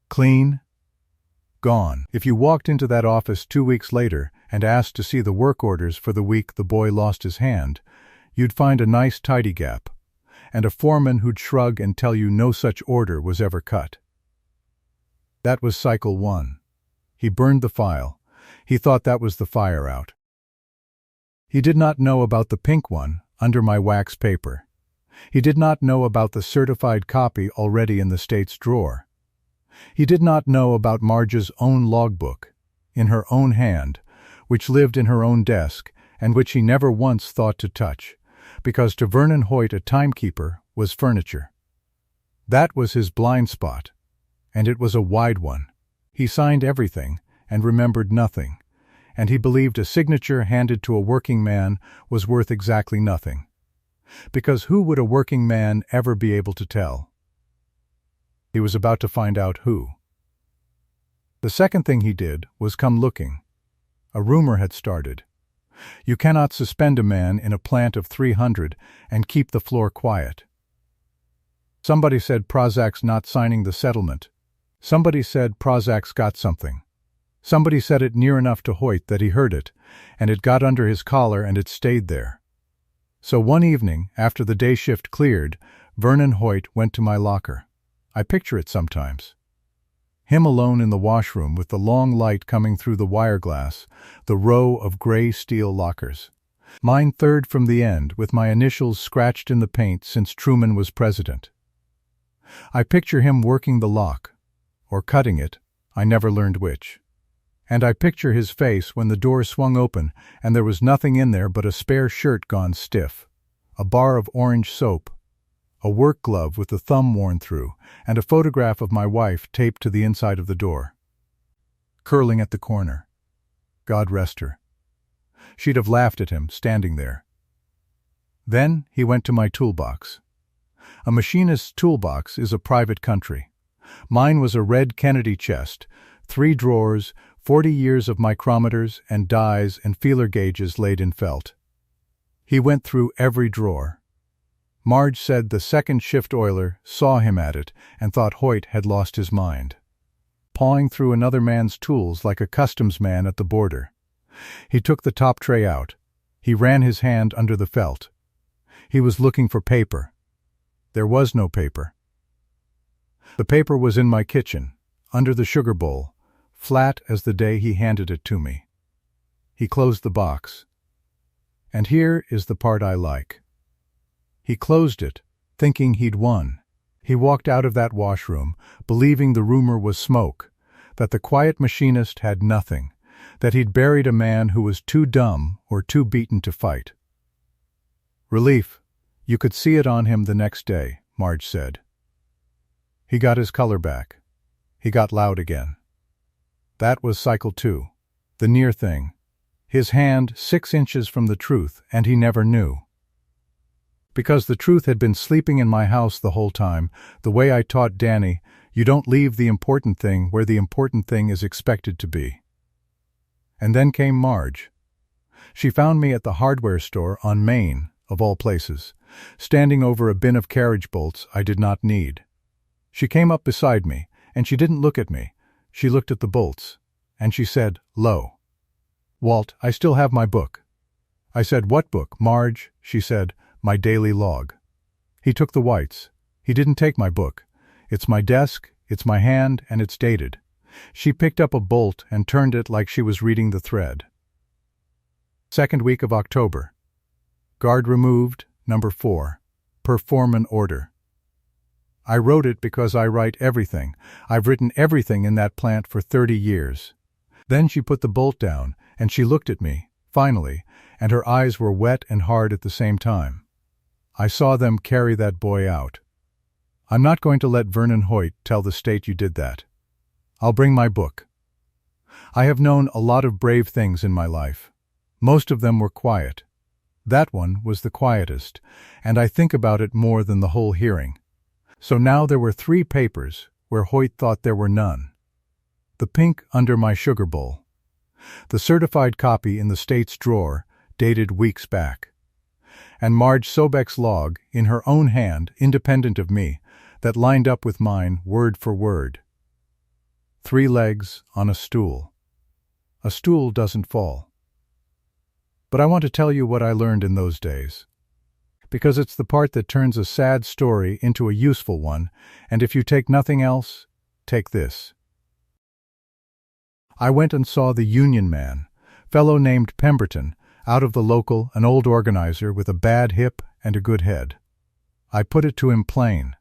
Clean. Gone. If you walked into that office 2 weeks later and asked to see the work orders for the week the boy lost his hand, you'd find a nice tidy gap, and a foreman who'd shrug and tell you no such order was ever cut. That was cycle 1. He burned the file. He thought that was the fire out. He did not know about the pink one under my wax paper. He did not know about the certified copy already in the state's drawer. He did not know about Marge's own logbook, in her own hand, which lived in her own desk and which he never once thought to touch, because to Vernon Hoyt a timekeeper was furniture. That was his blind spot. And it was a wide one. He signed everything and remembered nothing, and he believed a signature handed to a working man was worth exactly nothing. Because who would a working man ever be able to tell? He was about to find out who. The second thing he did was come looking. A rumor had started. You cannot suspend a man in a plant of 300 and keep the floor quiet. Somebody said Prazak's not signing the settlement. Somebody said Prazak's got something. Somebody said it near enough to Hoyt that he heard it, and it got under his collar and it stayed there. So one evening, after the day shift cleared, Vernon Hoyt went to my locker. I picture it sometimes. Him alone in the washroom with the long light coming through the wire glass, the row of gray steel lockers. Mine third from the end, with my initials scratched in the paint since Truman was president. I picture him working the lock, or cutting it, I never learned which. And I picture his face when the door swung open and there was nothing in there but a spare shirt gone stiff, a bar of orange soap, a work glove with the thumb worn through, and a photograph of my wife taped to the inside of the door, curling at the corner. God rest her. She'd have laughed at him, standing there. Then he went to my toolbox. A machinist's toolbox is a private country. Mine was a red Kennedy chest, 3 drawers, 40 years of micrometers and dies and feeler gauges laid in felt. He went through every drawer. Marge said the second shift oiler saw him at it and thought Hoyt had lost his mind, pawing through another man's tools like a customs man at the border. He took the top tray out. He ran his hand under the felt. He was looking for paper. There was no paper. The paper was in my kitchen, under the sugar bowl, flat as the day he handed it to me. He closed the box. And here is the part I like. He closed it, thinking he'd won. He walked out of that washroom, believing the rumor was smoke, that the quiet machinist had nothing, that he'd buried a man who was too dumb or too beaten to fight. Relief. You could see it on him the next day, Marge said. He got his color back. He got loud again. That was cycle 2, the near thing. His hand 6 inches from the truth, and he never knew. Because the truth had been sleeping in my house the whole time, the way I taught Danny, you don't leave the important thing where the important thing is expected to be. And then came Marge. She found me at the hardware store on Main, of all places, standing over a bin of carriage bolts I did not need. She came up beside me, and she didn't look at me. She looked at the bolts, and she said, "Low. Walt, I still have my book." I said, "What book, Marge?" She said, "My daily log." He took the whites. He didn't take my book. It's my desk, it's my hand, and it's dated. She picked up a bolt and turned it like she was reading the thread. 2nd week of October. Guard removed, number 4, per Foreman order. I wrote it because I write everything. I've written everything in that plant for 30 years. Then she put the bolt down, and she looked at me, finally, and her eyes were wet and hard at the same time. I saw them carry that boy out. I'm not going to let Vernon Hoyt tell the state you did that. I'll bring my book. I have known a lot of brave things in my life. Most of them were quiet. That one was the quietest, and I think about it more than the whole hearing. So now there were 3 papers where Hoyt thought there were none. The pink under my sugar bowl. The certified copy in the state's drawer, dated weeks back. And Marge Sobek's log, in her own hand, independent of me, that lined up with mine word for word. 3 legs on a stool. A stool doesn't fall. But I want to tell you what I learned in those days. Because it's the part that turns a sad story into a useful one, and if you take nothing else, take this. I went and saw the union man, fellow named Pemberton, out of the local, an old organizer with a bad hip and a good head. I put it to him plain.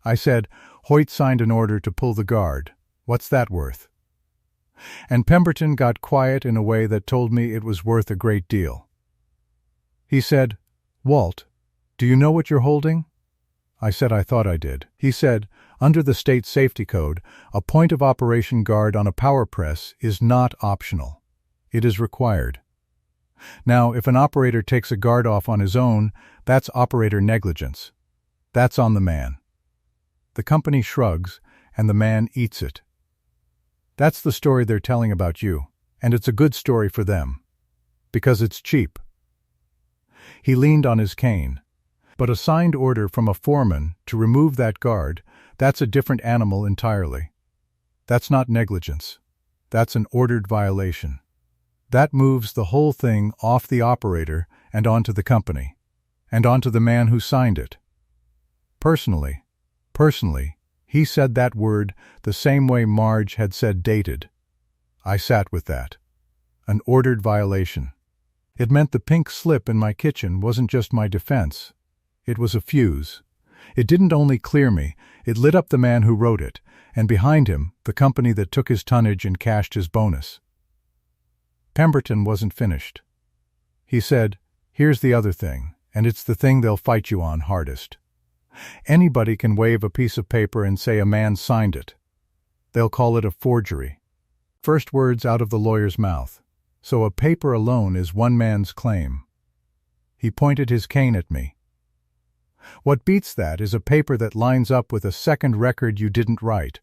I said, "Hoyt signed an order to pull the guard. What's that worth?" And Pemberton got quiet in a way that told me it was worth a great deal. He said, "Walt, do you know what you're holding?" I said I thought I did. He said, "Under the state safety code, a point of operation guard on a power press is not optional. It is required. Now, if an operator takes a guard off on his own, that's operator negligence. That's on the man. The company shrugs, and the man eats it. That's the story they're telling about you, and it's a good story for them. Because it's cheap." He leaned on his cane. But a signed order from a foreman to remove that guard, that's a different animal entirely. That's not negligence. That's an ordered violation. That moves the whole thing off the operator and onto the company, and onto the man who signed it. Personally, he said that word the same way Marge had said dated. I sat with that. An ordered violation. It meant the pink slip in my kitchen wasn't just my defense. It was a fuse. It didn't only clear me, it lit up the man who wrote it, and behind him, the company that took his tonnage and cashed his bonus. Pemberton wasn't finished. He said, "Here's the other thing, and it's the thing they'll fight you on hardest. Anybody can wave a piece of paper and say a man signed it. They'll call it a forgery." First words out of the lawyer's mouth. So a paper alone is one man's claim. He pointed his cane at me. What beats that is a paper that lines up with a second record you didn't write,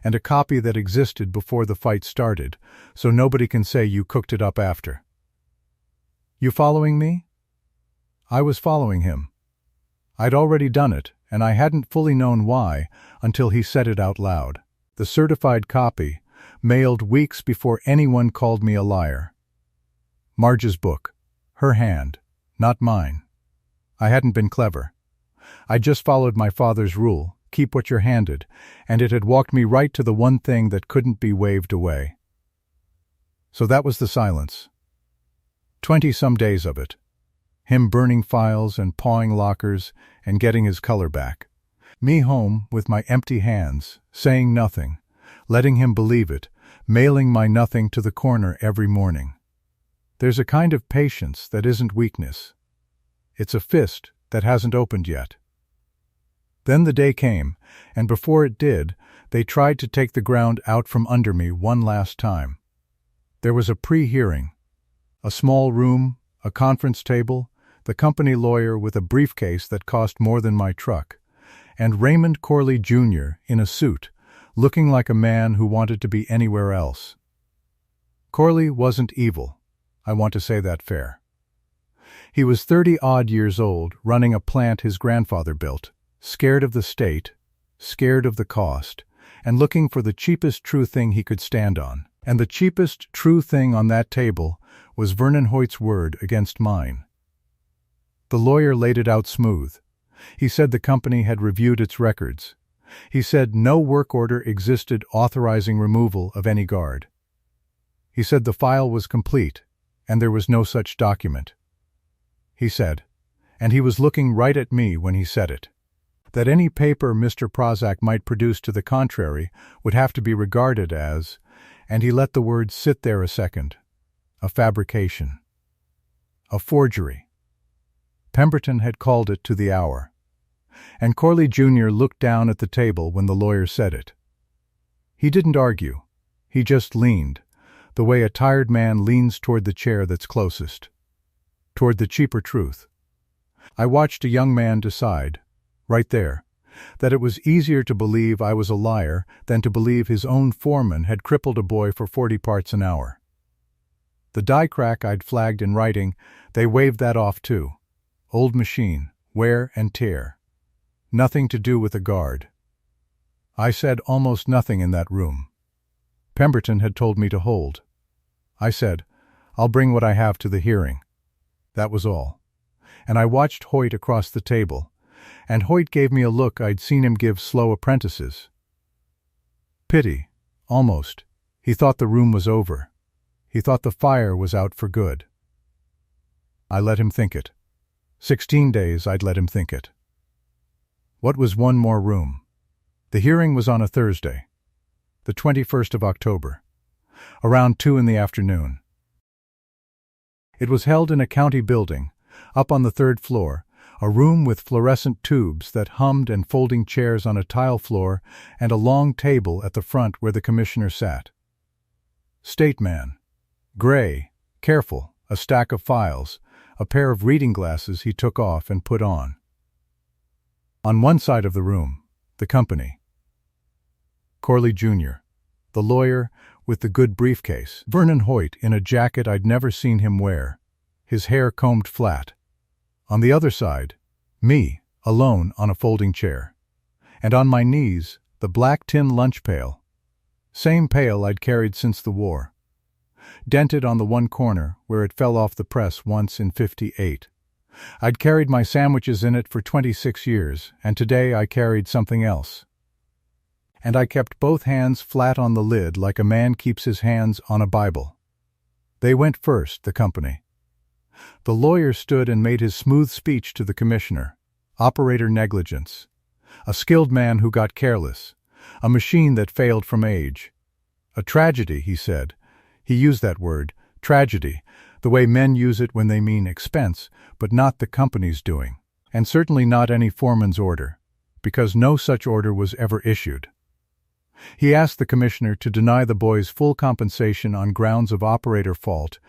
and a copy that existed before the fight started, so nobody can say you cooked it up after. You following me? I was following him. I'd already done it, and I hadn't fully known why until he said it out loud. The certified copy, mailed weeks before anyone called me a liar. Marge's book. Her hand, not mine. I hadn't been clever. I just followed my father's rule, keep what you're handed, and it had walked me right to the one thing that couldn't be waved away. So that was the silence. 20-some days of it. Him burning files and pawing lockers and getting his color back. Me home with my empty hands, saying nothing, letting him believe it, mailing my nothing to the corner every morning. There's a kind of patience that isn't weakness. It's a fist that hasn't opened yet. Then the day came, and before it did, they tried to take the ground out from under me one last time. There was a pre-hearing. A small room, a conference table, the company lawyer with a briefcase that cost more than my truck, and Raymond Corley, Jr. in a suit, looking like a man who wanted to be anywhere else. Corley wasn't evil. I want to say that fair. He was 30-odd years old, running a plant his grandfather built, scared of the state, scared of the cost, and looking for the cheapest true thing he could stand on. And the cheapest true thing on that table was Vernon Hoyt's word against mine. The lawyer laid it out smooth. He said the company had reviewed its records. He said no work order existed authorizing removal of any guard. He said the file was complete, and there was no such document. He said, and he was looking right at me when he said it, that any paper Mr. Prazak might produce to the contrary would have to be regarded as, and he let the words sit there a second, a fabrication, a forgery. Pemberton had called it to the hour, and Corley Jr. looked down at the table when the lawyer said it. He didn't argue. He just leaned, the way a tired man leans toward the chair that's closest, toward the cheaper truth. I watched a young man decide, right there, that it was easier to believe I was a liar than to believe his own foreman had crippled a boy for 40 parts an hour. The die crack I'd flagged in writing, they waved that off too. Old machine, wear and tear. Nothing to do with a guard. I said almost nothing in that room. Pemberton had told me to hold. I said, I'll bring what I have to the hearing. That was all. And I watched Hoyt across the table, and Hoyt gave me a look I'd seen him give slow apprentices. Pity, almost. He thought the room was over. He thought the fire was out for good. I let him think it. 16 days I'd let him think it. What was one more room? The hearing was on a Thursday, the 21st of October, around 2 in the afternoon. It was held in a county building, up on the 3rd floor, a room with fluorescent tubes that hummed and folding chairs on a tile floor and a long table at the front where the commissioner sat. State man. Gray, careful, a stack of files, a pair of reading glasses he took off and put on. On one side of the room, the company. Corley Jr., the lawyer with the good briefcase. Vernon Hoyt in a jacket I'd never seen him wear, his hair combed flat. On the other side, me, alone on a folding chair. And on my knees, the black tin lunch pail. Same pail I'd carried since the war. Dented on the one corner where it fell off the press once in '58. I'd carried my sandwiches in it for 26 years, and today I carried something else. And I kept both hands flat on the lid like a man keeps his hands on a Bible. They went first, the company. The lawyer stood and made his smooth speech to the commissioner. Operator negligence. A skilled man who got careless. A machine that failed from age. A tragedy, he said. He used that word, Tragedy, the way men use it when they mean expense, but not the company's doing. And certainly not any foreman's order, because no such order was ever issued. He asked the commissioner to deny the boys full compensation on grounds of operator fault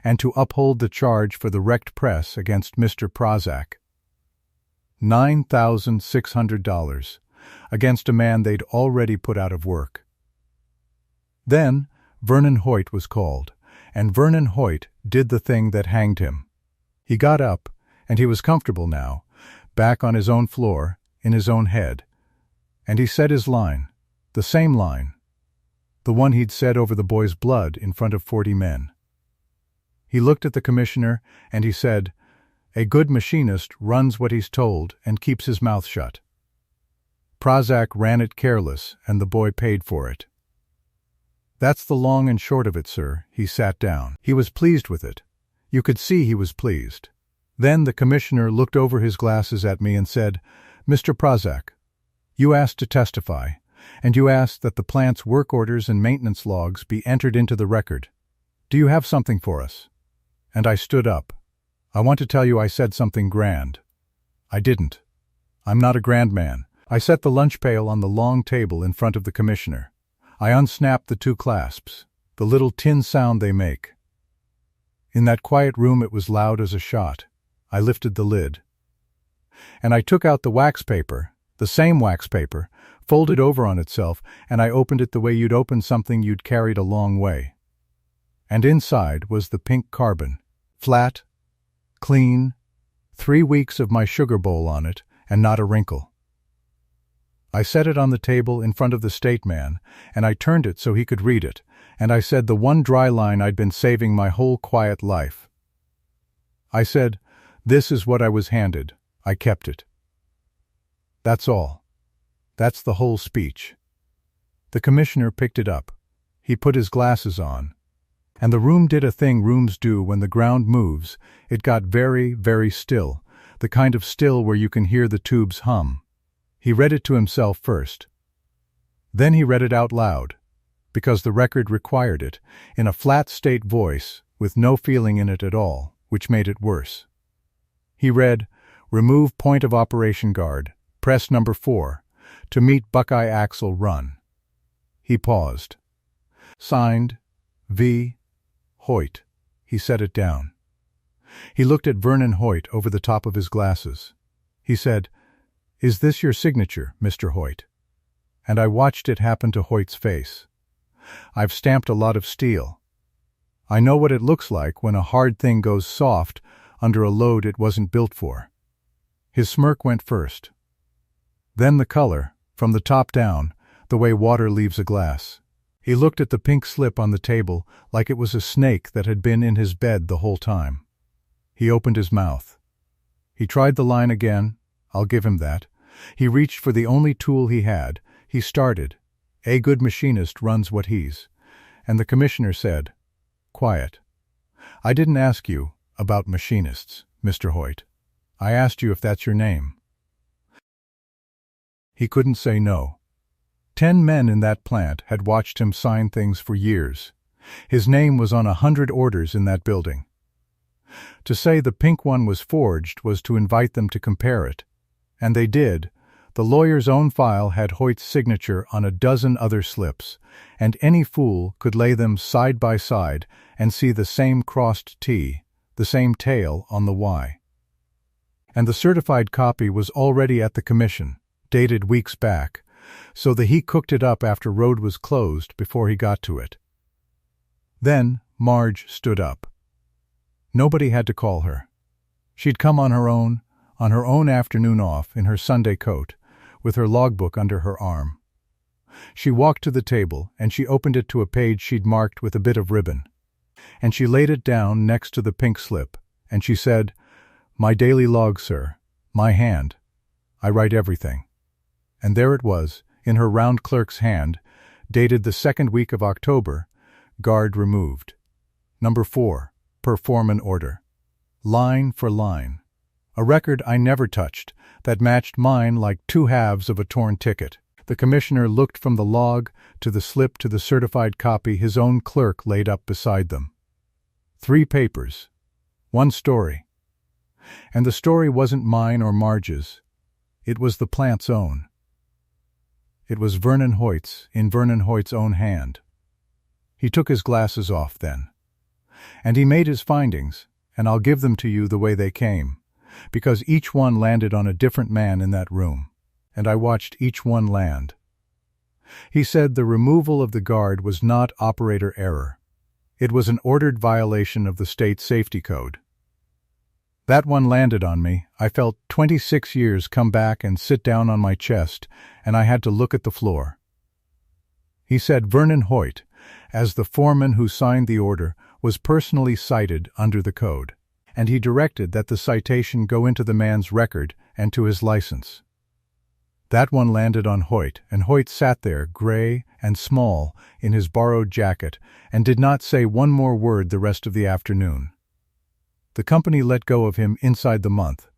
and to uphold the charge for the wrecked press against Mr. Prazak. $9,600 against a man they'd already put out of work. Then Vernon Hoyt was called, and Vernon Hoyt did the thing that hanged him. He got up, and he was comfortable now, back on his own floor, in his own head. And he said his line, the same line, the one he'd said over the boy's blood in front of 40 men. He looked at the commissioner, and he said, "A good machinist runs what he's told and keeps his mouth shut. Prazak ran it careless, and the boy paid for it. That's the long and short of it, sir." He sat down. He was pleased with it. You could see he was pleased. Then the commissioner looked over his glasses at me and said, "Mr. Prazak, you asked to testify, and you asked that the plant's work orders and maintenance logs be entered into the record. Do you have something for us?" And I stood up. I want to tell you I said something grand. I didn't. I'm not a grand man. I set the lunch pail on the long table in front of the commissioner. I unsnapped the two clasps, the little tin sound they make. In that quiet room it was loud as a shot. I lifted the lid. And I took out the wax paper, the same wax paper, folded over on itself, and I opened it the way you'd open something you'd carried a long way. And inside was the pink carbon, flat, clean, 3 weeks of my sugar bowl on it, and not a wrinkle. I set it on the table in front of the state man, and I turned it so he could read it, and I said the one dry line I'd been saving my whole quiet life. I said, "This is what I was handed. I kept it." That's all. That's the whole speech. The commissioner picked it up. He put his glasses on. And the room did a thing rooms do when the ground moves. It got very, very still, the kind of still where you can hear the tubes hum. He read it to himself first. Then he read it out loud, because the record required it, in a flat state voice with no feeling in it at all, which made it worse. He read, "Remove point of operation guard, press number 4, to meet Buckeye Axle Run." He paused. "Signed, V. Hoyt." He set it down. He looked at Vernon Hoyt over the top of his glasses. He said, "Is this your signature, Mr. Hoyt?" And I watched it happen to Hoyt's face. I've stamped a lot of steel. I know what it looks like when a hard thing goes soft under a load it wasn't built for. His smirk went first. Then the color, from the top down, the way water leaves a glass. He looked at the pink slip on the table like it was a snake that had been in his bed the whole time. He opened his mouth. He tried the line again. I'll give him that. He reached for the only tool he had. He started. "A good machinist runs what he's." And the commissioner said, "Quiet. I didn't ask you about machinists, Mr. Hoyt. I asked you if that's your name." He couldn't say no. 10 men in that plant had watched him sign things for years. His name was on 100 orders in that building. To say the pink one was forged was to invite them to compare it. And they did. The lawyer's own file had Hoyt's signature on a dozen other slips, and any fool could lay them side by side and see the same crossed T, the same tail on the Y. And the certified copy was already at the commission, dated weeks back, so that he cooked it up after road was closed before he got to it. Then Marge stood up. Nobody had to call her. She'd come on her own afternoon off in her Sunday coat, with her logbook under her arm. She walked to the table, and she opened it to a page she'd marked with a bit of ribbon. And she laid it down next to the pink slip, and she said, "My daily log, sir. My hand. I write everything." And there it was, in her round clerk's hand, dated the 2nd week of October, guard removed. Number 4, per Foreman order. Line for line. A record I never touched, that matched mine like 2 halves of a torn ticket. The commissioner looked from the log to the slip to the certified copy his own clerk laid up beside them. 3 papers. 1 story. And the story wasn't mine or Marge's. It was the plant's own. It was Vernon Hoyt's, in Vernon Hoyt's own hand. He took his glasses off then. And he made his findings, and I'll give them to you the way they came, because each one landed on a different man in that room, and I watched each one land. He said the removal of the guard was not operator error. It was an ordered violation of the state safety code. That one landed on me. I felt 26 years come back and sit down on my chest, and I had to look at the floor. He said Vernon Hoyt, as the foreman who signed the order, was personally cited under the code, and he directed that the citation go into the man's record and to his license. That one landed on Hoyt, and Hoyt sat there, gray and small, in his borrowed jacket, and did not say one more word the rest of the afternoon. The company let go of him inside the month.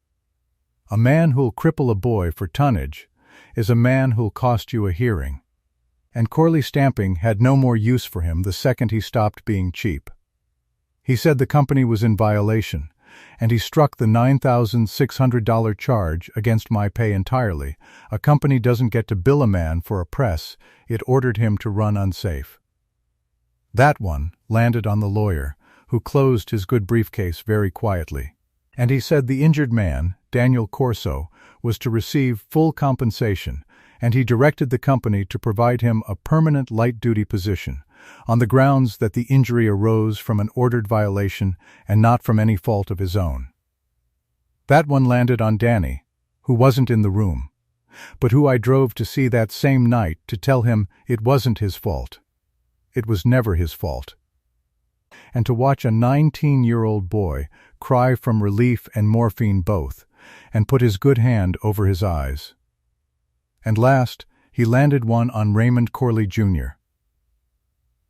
A man who'll cripple a boy for tonnage is a man who'll cost you a hearing. And Corley Stamping had no more use for him the second he stopped being cheap. He said the company was in violation, and he struck the $9,600 charge against my pay entirely. A company doesn't get to bill a man for a press. It ordered him to run unsafe. That one landed on the lawyer, who closed his good briefcase very quietly. And he said the injured man, Daniel Corso, was to receive full compensation, and he directed the company to provide him a permanent light-duty position, on the grounds that the injury arose from an ordered violation and not from any fault of his own. That one landed on Danny, who wasn't in the room, but who I drove to see that same night to tell him it wasn't his fault. It was never his fault. And to watch a 19-year-old boy cry from relief and morphine both, and put his good hand over his eyes. And last, he landed one on Raymond Corley, Jr.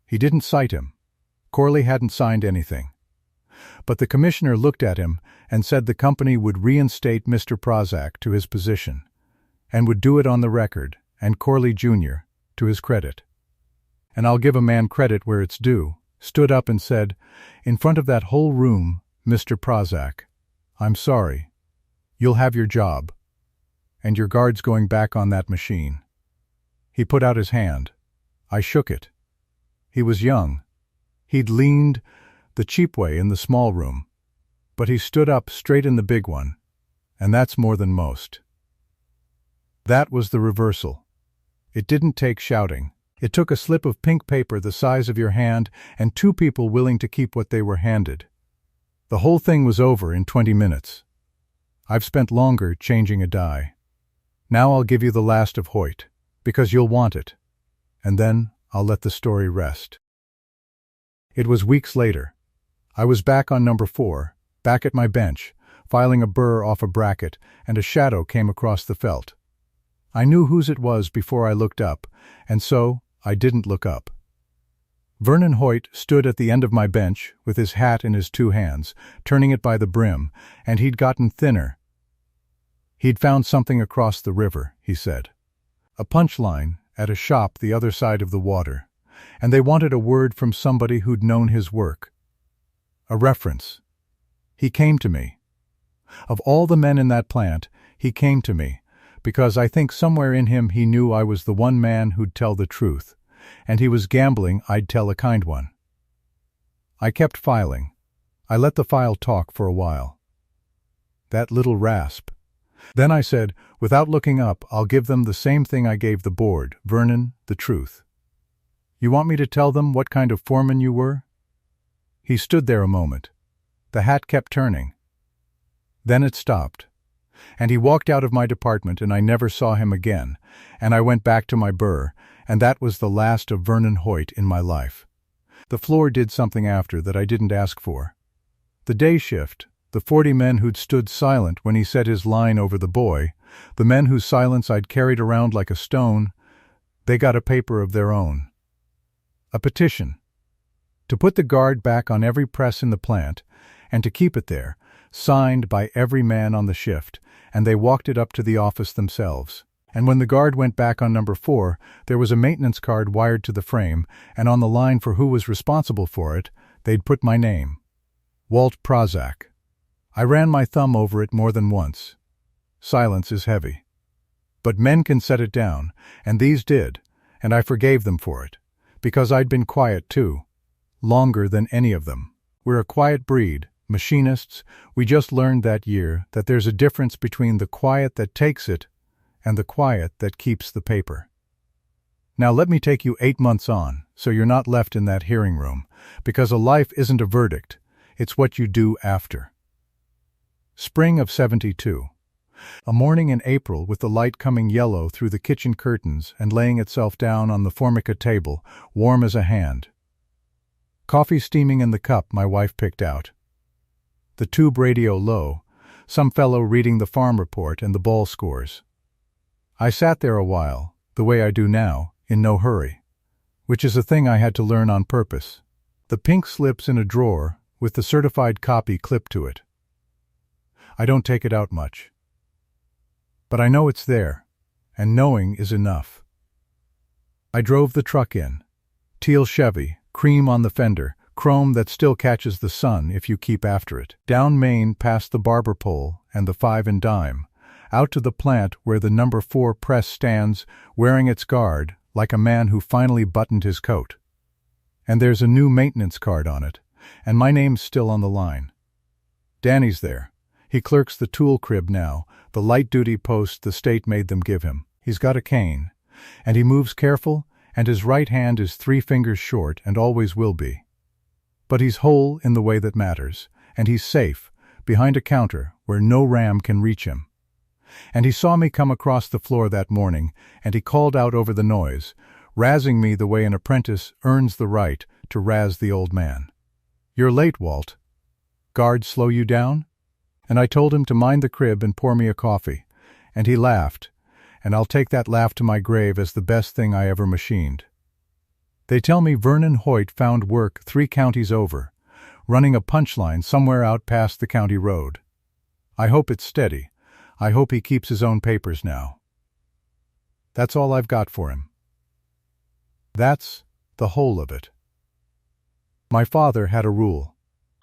He didn't cite him. Corley hadn't signed anything. But the commissioner looked at him and said the company would reinstate Mr. Prazak to his position, and would do it on the record, and Corley, Jr., to his credit. And I'll give a man credit where it's due, stood up and said, in front of that whole room, Mr. Prazak, I'm sorry. You'll have your job. And your guard's going back on that machine. He put out his hand. I shook it. He was young. He'd leaned the cheap way in the small room, but he stood up straight in the big one, and that's more than most. That was the reversal. It didn't take shouting. It took a slip of pink paper the size of your hand and 2 people willing to keep what they were handed. The whole thing was over in 20 minutes. I've spent longer changing a die. Now I'll give you the last of Hoyt, because you'll want it, and then I'll let the story rest. It was weeks later. I was back on number 4, back at my bench, filing a burr off a bracket, and a shadow came across the felt. I knew whose it was before I looked up, and so I didn't look up. Vernon Hoyt stood at the end of my bench with his hat in his 2 hands, turning it by the brim, and he'd gotten thinner. He'd found something across the river, he said. A punchline at a shop the other side of the water, and they wanted a word from somebody who'd known his work. A reference. He came to me. Of all the men in that plant, he came to me, because I think somewhere in him he knew I was the one man who'd tell the truth, and he was gambling I'd tell a kind one. I kept filing. I let the file talk for a while. That little rasp. Then I said, without looking up, I'll give them the same thing I gave the board, Vernon, the truth. You want me to tell them what kind of foreman you were? He stood there a moment. The hat kept turning. Then it stopped, and he walked out of my department, and I never saw him again, and I went back to my burr, and that was the last of Vernon Hoyt in my life. The floor did something after that I didn't ask for. The day shift, the 40 men who'd stood silent when he said his line over the boy, the men whose silence I'd carried around like a stone, they got a paper of their own. A petition. To put the guard back on every press in the plant, and to keep it there, signed by every man on the shift, and they walked it up to the office themselves. And when the guard went back on number 4, there was a maintenance card wired to the frame, and on the line for who was responsible for it, they'd put my name. Walt Prazak. I ran my thumb over it more than once. Silence is heavy. But men can set it down, and these did, and I forgave them for it, because I'd been quiet too, longer than any of them. We're a quiet breed, machinists. We just learned that year that there's a difference between the quiet that takes it and the quiet that keeps the paper. Now let me take you 8 months on, so you're not left in that hearing room, because a life isn't a verdict, it's what you do after. Spring of '72. A morning in April with the light coming yellow through the kitchen curtains and laying itself down on the formica table, warm as a hand. Coffee steaming in the cup my wife picked out. The tube radio low, some fellow reading the farm report and the ball scores. I sat there a while, the way I do now, in no hurry, which is a thing I had to learn on purpose. The pink slips in a drawer with the certified copy clipped to it. I don't take it out much. But I know it's there, and knowing is enough. I drove the truck in. Teal Chevy, cream on the fender, chrome that still catches the sun if you keep after it. Down Main past the barber pole and the 5 and dime, out to the plant where the number 4 press stands wearing its guard like a man who finally buttoned his coat. And there's a new maintenance card on it, and my name's still on the line. Danny's there. He clerks the tool crib now, the light-duty post the state made them give him. He's got a cane, and he moves careful, and his right hand is 3 fingers short and always will be. But he's whole in the way that matters, and he's safe, behind a counter where no ram can reach him. And he saw me come across the floor that morning, and he called out over the noise, razzing me the way an apprentice earns the right to razz the old man. "You're late, Walt. Guard slow you down?" And I told him to mind the crib and pour me a coffee, and he laughed, and I'll take that laugh to my grave as the best thing I ever machined. They tell me Vernon Hoyt found work 3 counties over, running a punchline somewhere out past the county road. I hope it's steady. I hope he keeps his own papers now. That's all I've got for him. That's the whole of it. My father had a rule.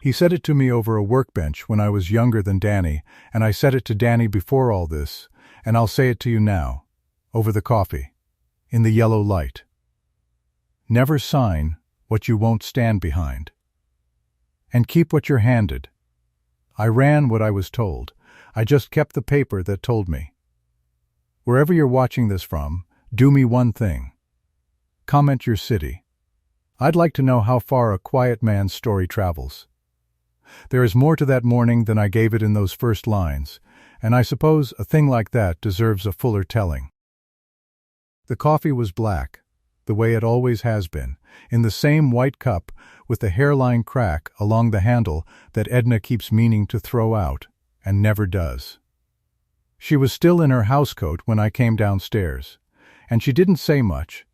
He said it to me over a workbench when I was younger than Danny, and I said it to Danny before all this, and I'll say it to you now, over the coffee, in the yellow light. Never sign what you won't stand behind. And keep what you're handed. I ran what I was told. I just kept the paper that told me. Wherever you're watching this from, do me one thing. Comment your city. I'd like to know how far a quiet man's story travels. There is more to that morning than I gave it in those first lines, and I suppose a thing like that deserves a fuller telling. The coffee was black, the way it always has been, in the same white cup with the hairline crack along the handle that Edna keeps meaning to throw out, and never does. She was still in her housecoat when I came downstairs, and she didn't say much.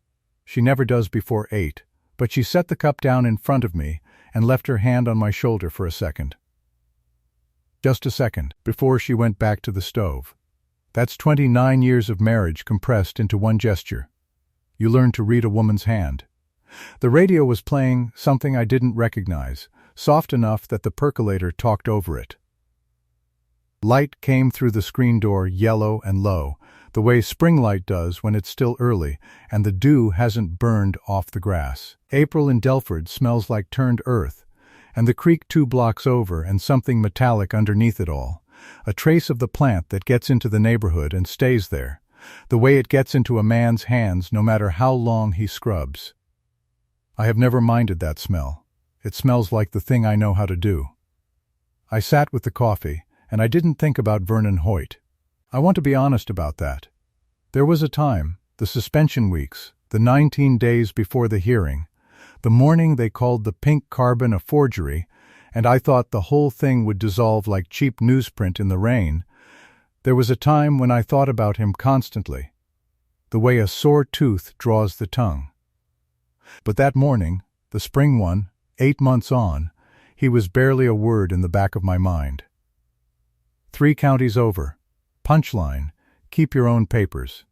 She never does before 8, but she set the cup down in front of me and left her hand on my shoulder for a second. Just a second, before she went back to the stove. That's 29 years of marriage compressed into one gesture. You learn to read a woman's hand. The radio was playing something I didn't recognize, soft enough that the percolator talked over it. Light came through the screen door yellow and low, the way spring light does when it's still early and the dew hasn't burned off the grass. April in Delford smells like turned earth, and the creek 2 blocks over and something metallic underneath it all, a trace of the plant that gets into the neighborhood and stays there, the way it gets into a man's hands no matter how long he scrubs. I have never minded that smell. It smells like the thing I know how to do. I sat with the coffee, and I didn't think about Vernon Hoyt. I want to be honest about that. There was a time, the suspension weeks, the 19 days before the hearing, the morning they called the pink carbon a forgery, and I thought the whole thing would dissolve like cheap newsprint in the rain. There was a time when I thought about him constantly, the way a sore tooth draws the tongue. But that morning, the spring one, 8 months on, he was barely a word in the back of my mind. 3 counties over. Punchline, keep your own papers.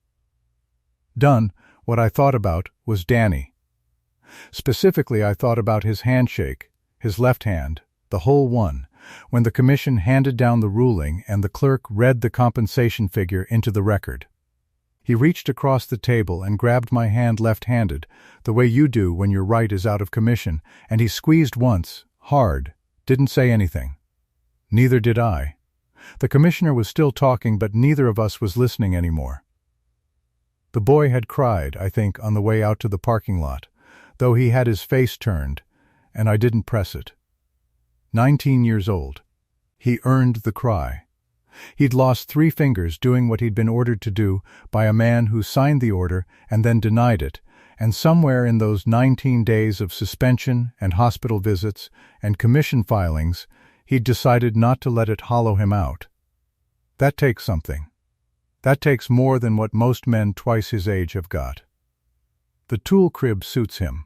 Done, what I thought about was Danny. Specifically, I thought about his handshake, his left hand, the whole one, when the commission handed down the ruling and the clerk read the compensation figure into the record. He reached across the table and grabbed my hand left-handed, the way you do when your right is out of commission, and he squeezed once, hard, didn't say anything. Neither did I. The commissioner was still talking, but neither of us was listening anymore. The boy had cried, I think, on the way out to the parking lot, though he had his face turned, and I didn't press it. 19 years old. He earned the cry. He'd lost 3 fingers doing what he'd been ordered to do by a man who signed the order and then denied it, and somewhere in those 19 days of suspension and hospital visits and commission filings, he'd decided not to let it hollow him out. That takes something. That takes more than what most men twice his age have got. The tool crib suits him.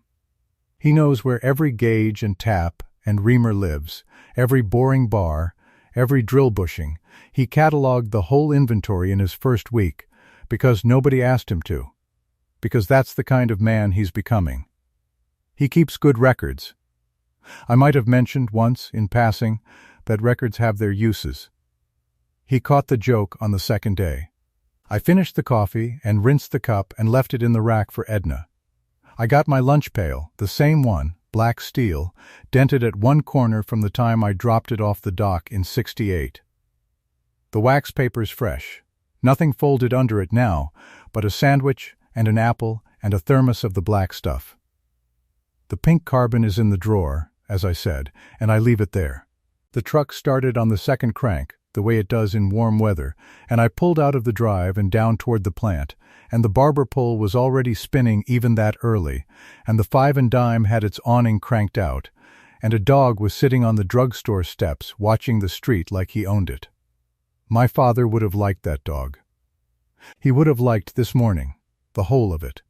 He knows where every gauge and tap and reamer lives, every boring bar, every drill bushing. He cataloged the whole inventory in his first week, because nobody asked him to, because that's the kind of man he's becoming. He keeps good records. I might have mentioned once, in passing, that records have their uses. He caught the joke on the second day. I finished the coffee and rinsed the cup and left it in the rack for Edna. I got my lunch pail, the same one, black steel, dented at one corner from the time I dropped it off the dock in '68. The wax paper's fresh. Nothing folded under it now, but a sandwich and an apple and a thermos of the black stuff. The pink carbon is in the drawer, as I said, and I leave it there. The truck started on the second crank, the way it does in warm weather, and I pulled out of the drive and down toward the plant, and the barber pole was already spinning even that early, and the 5 and dime had its awning cranked out, and a dog was sitting on the drugstore steps watching the street like he owned it. My father would have liked that dog. He would have liked this morning, the whole of it.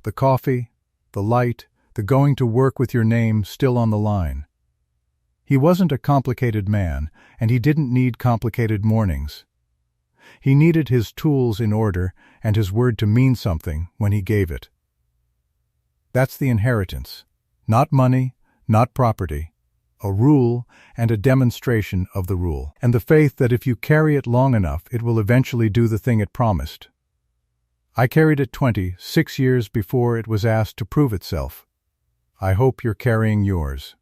The coffee, the light, the going to work with your name still on the line. He wasn't a complicated man, and he didn't need complicated mornings. He needed his tools in order and his word to mean something when he gave it. That's the inheritance. Not money, not property. A rule and a demonstration of the rule, and the faith that if you carry it long enough, it will eventually do the thing it promised. I carried it 26 years before it was asked to prove itself. I hope you're carrying yours.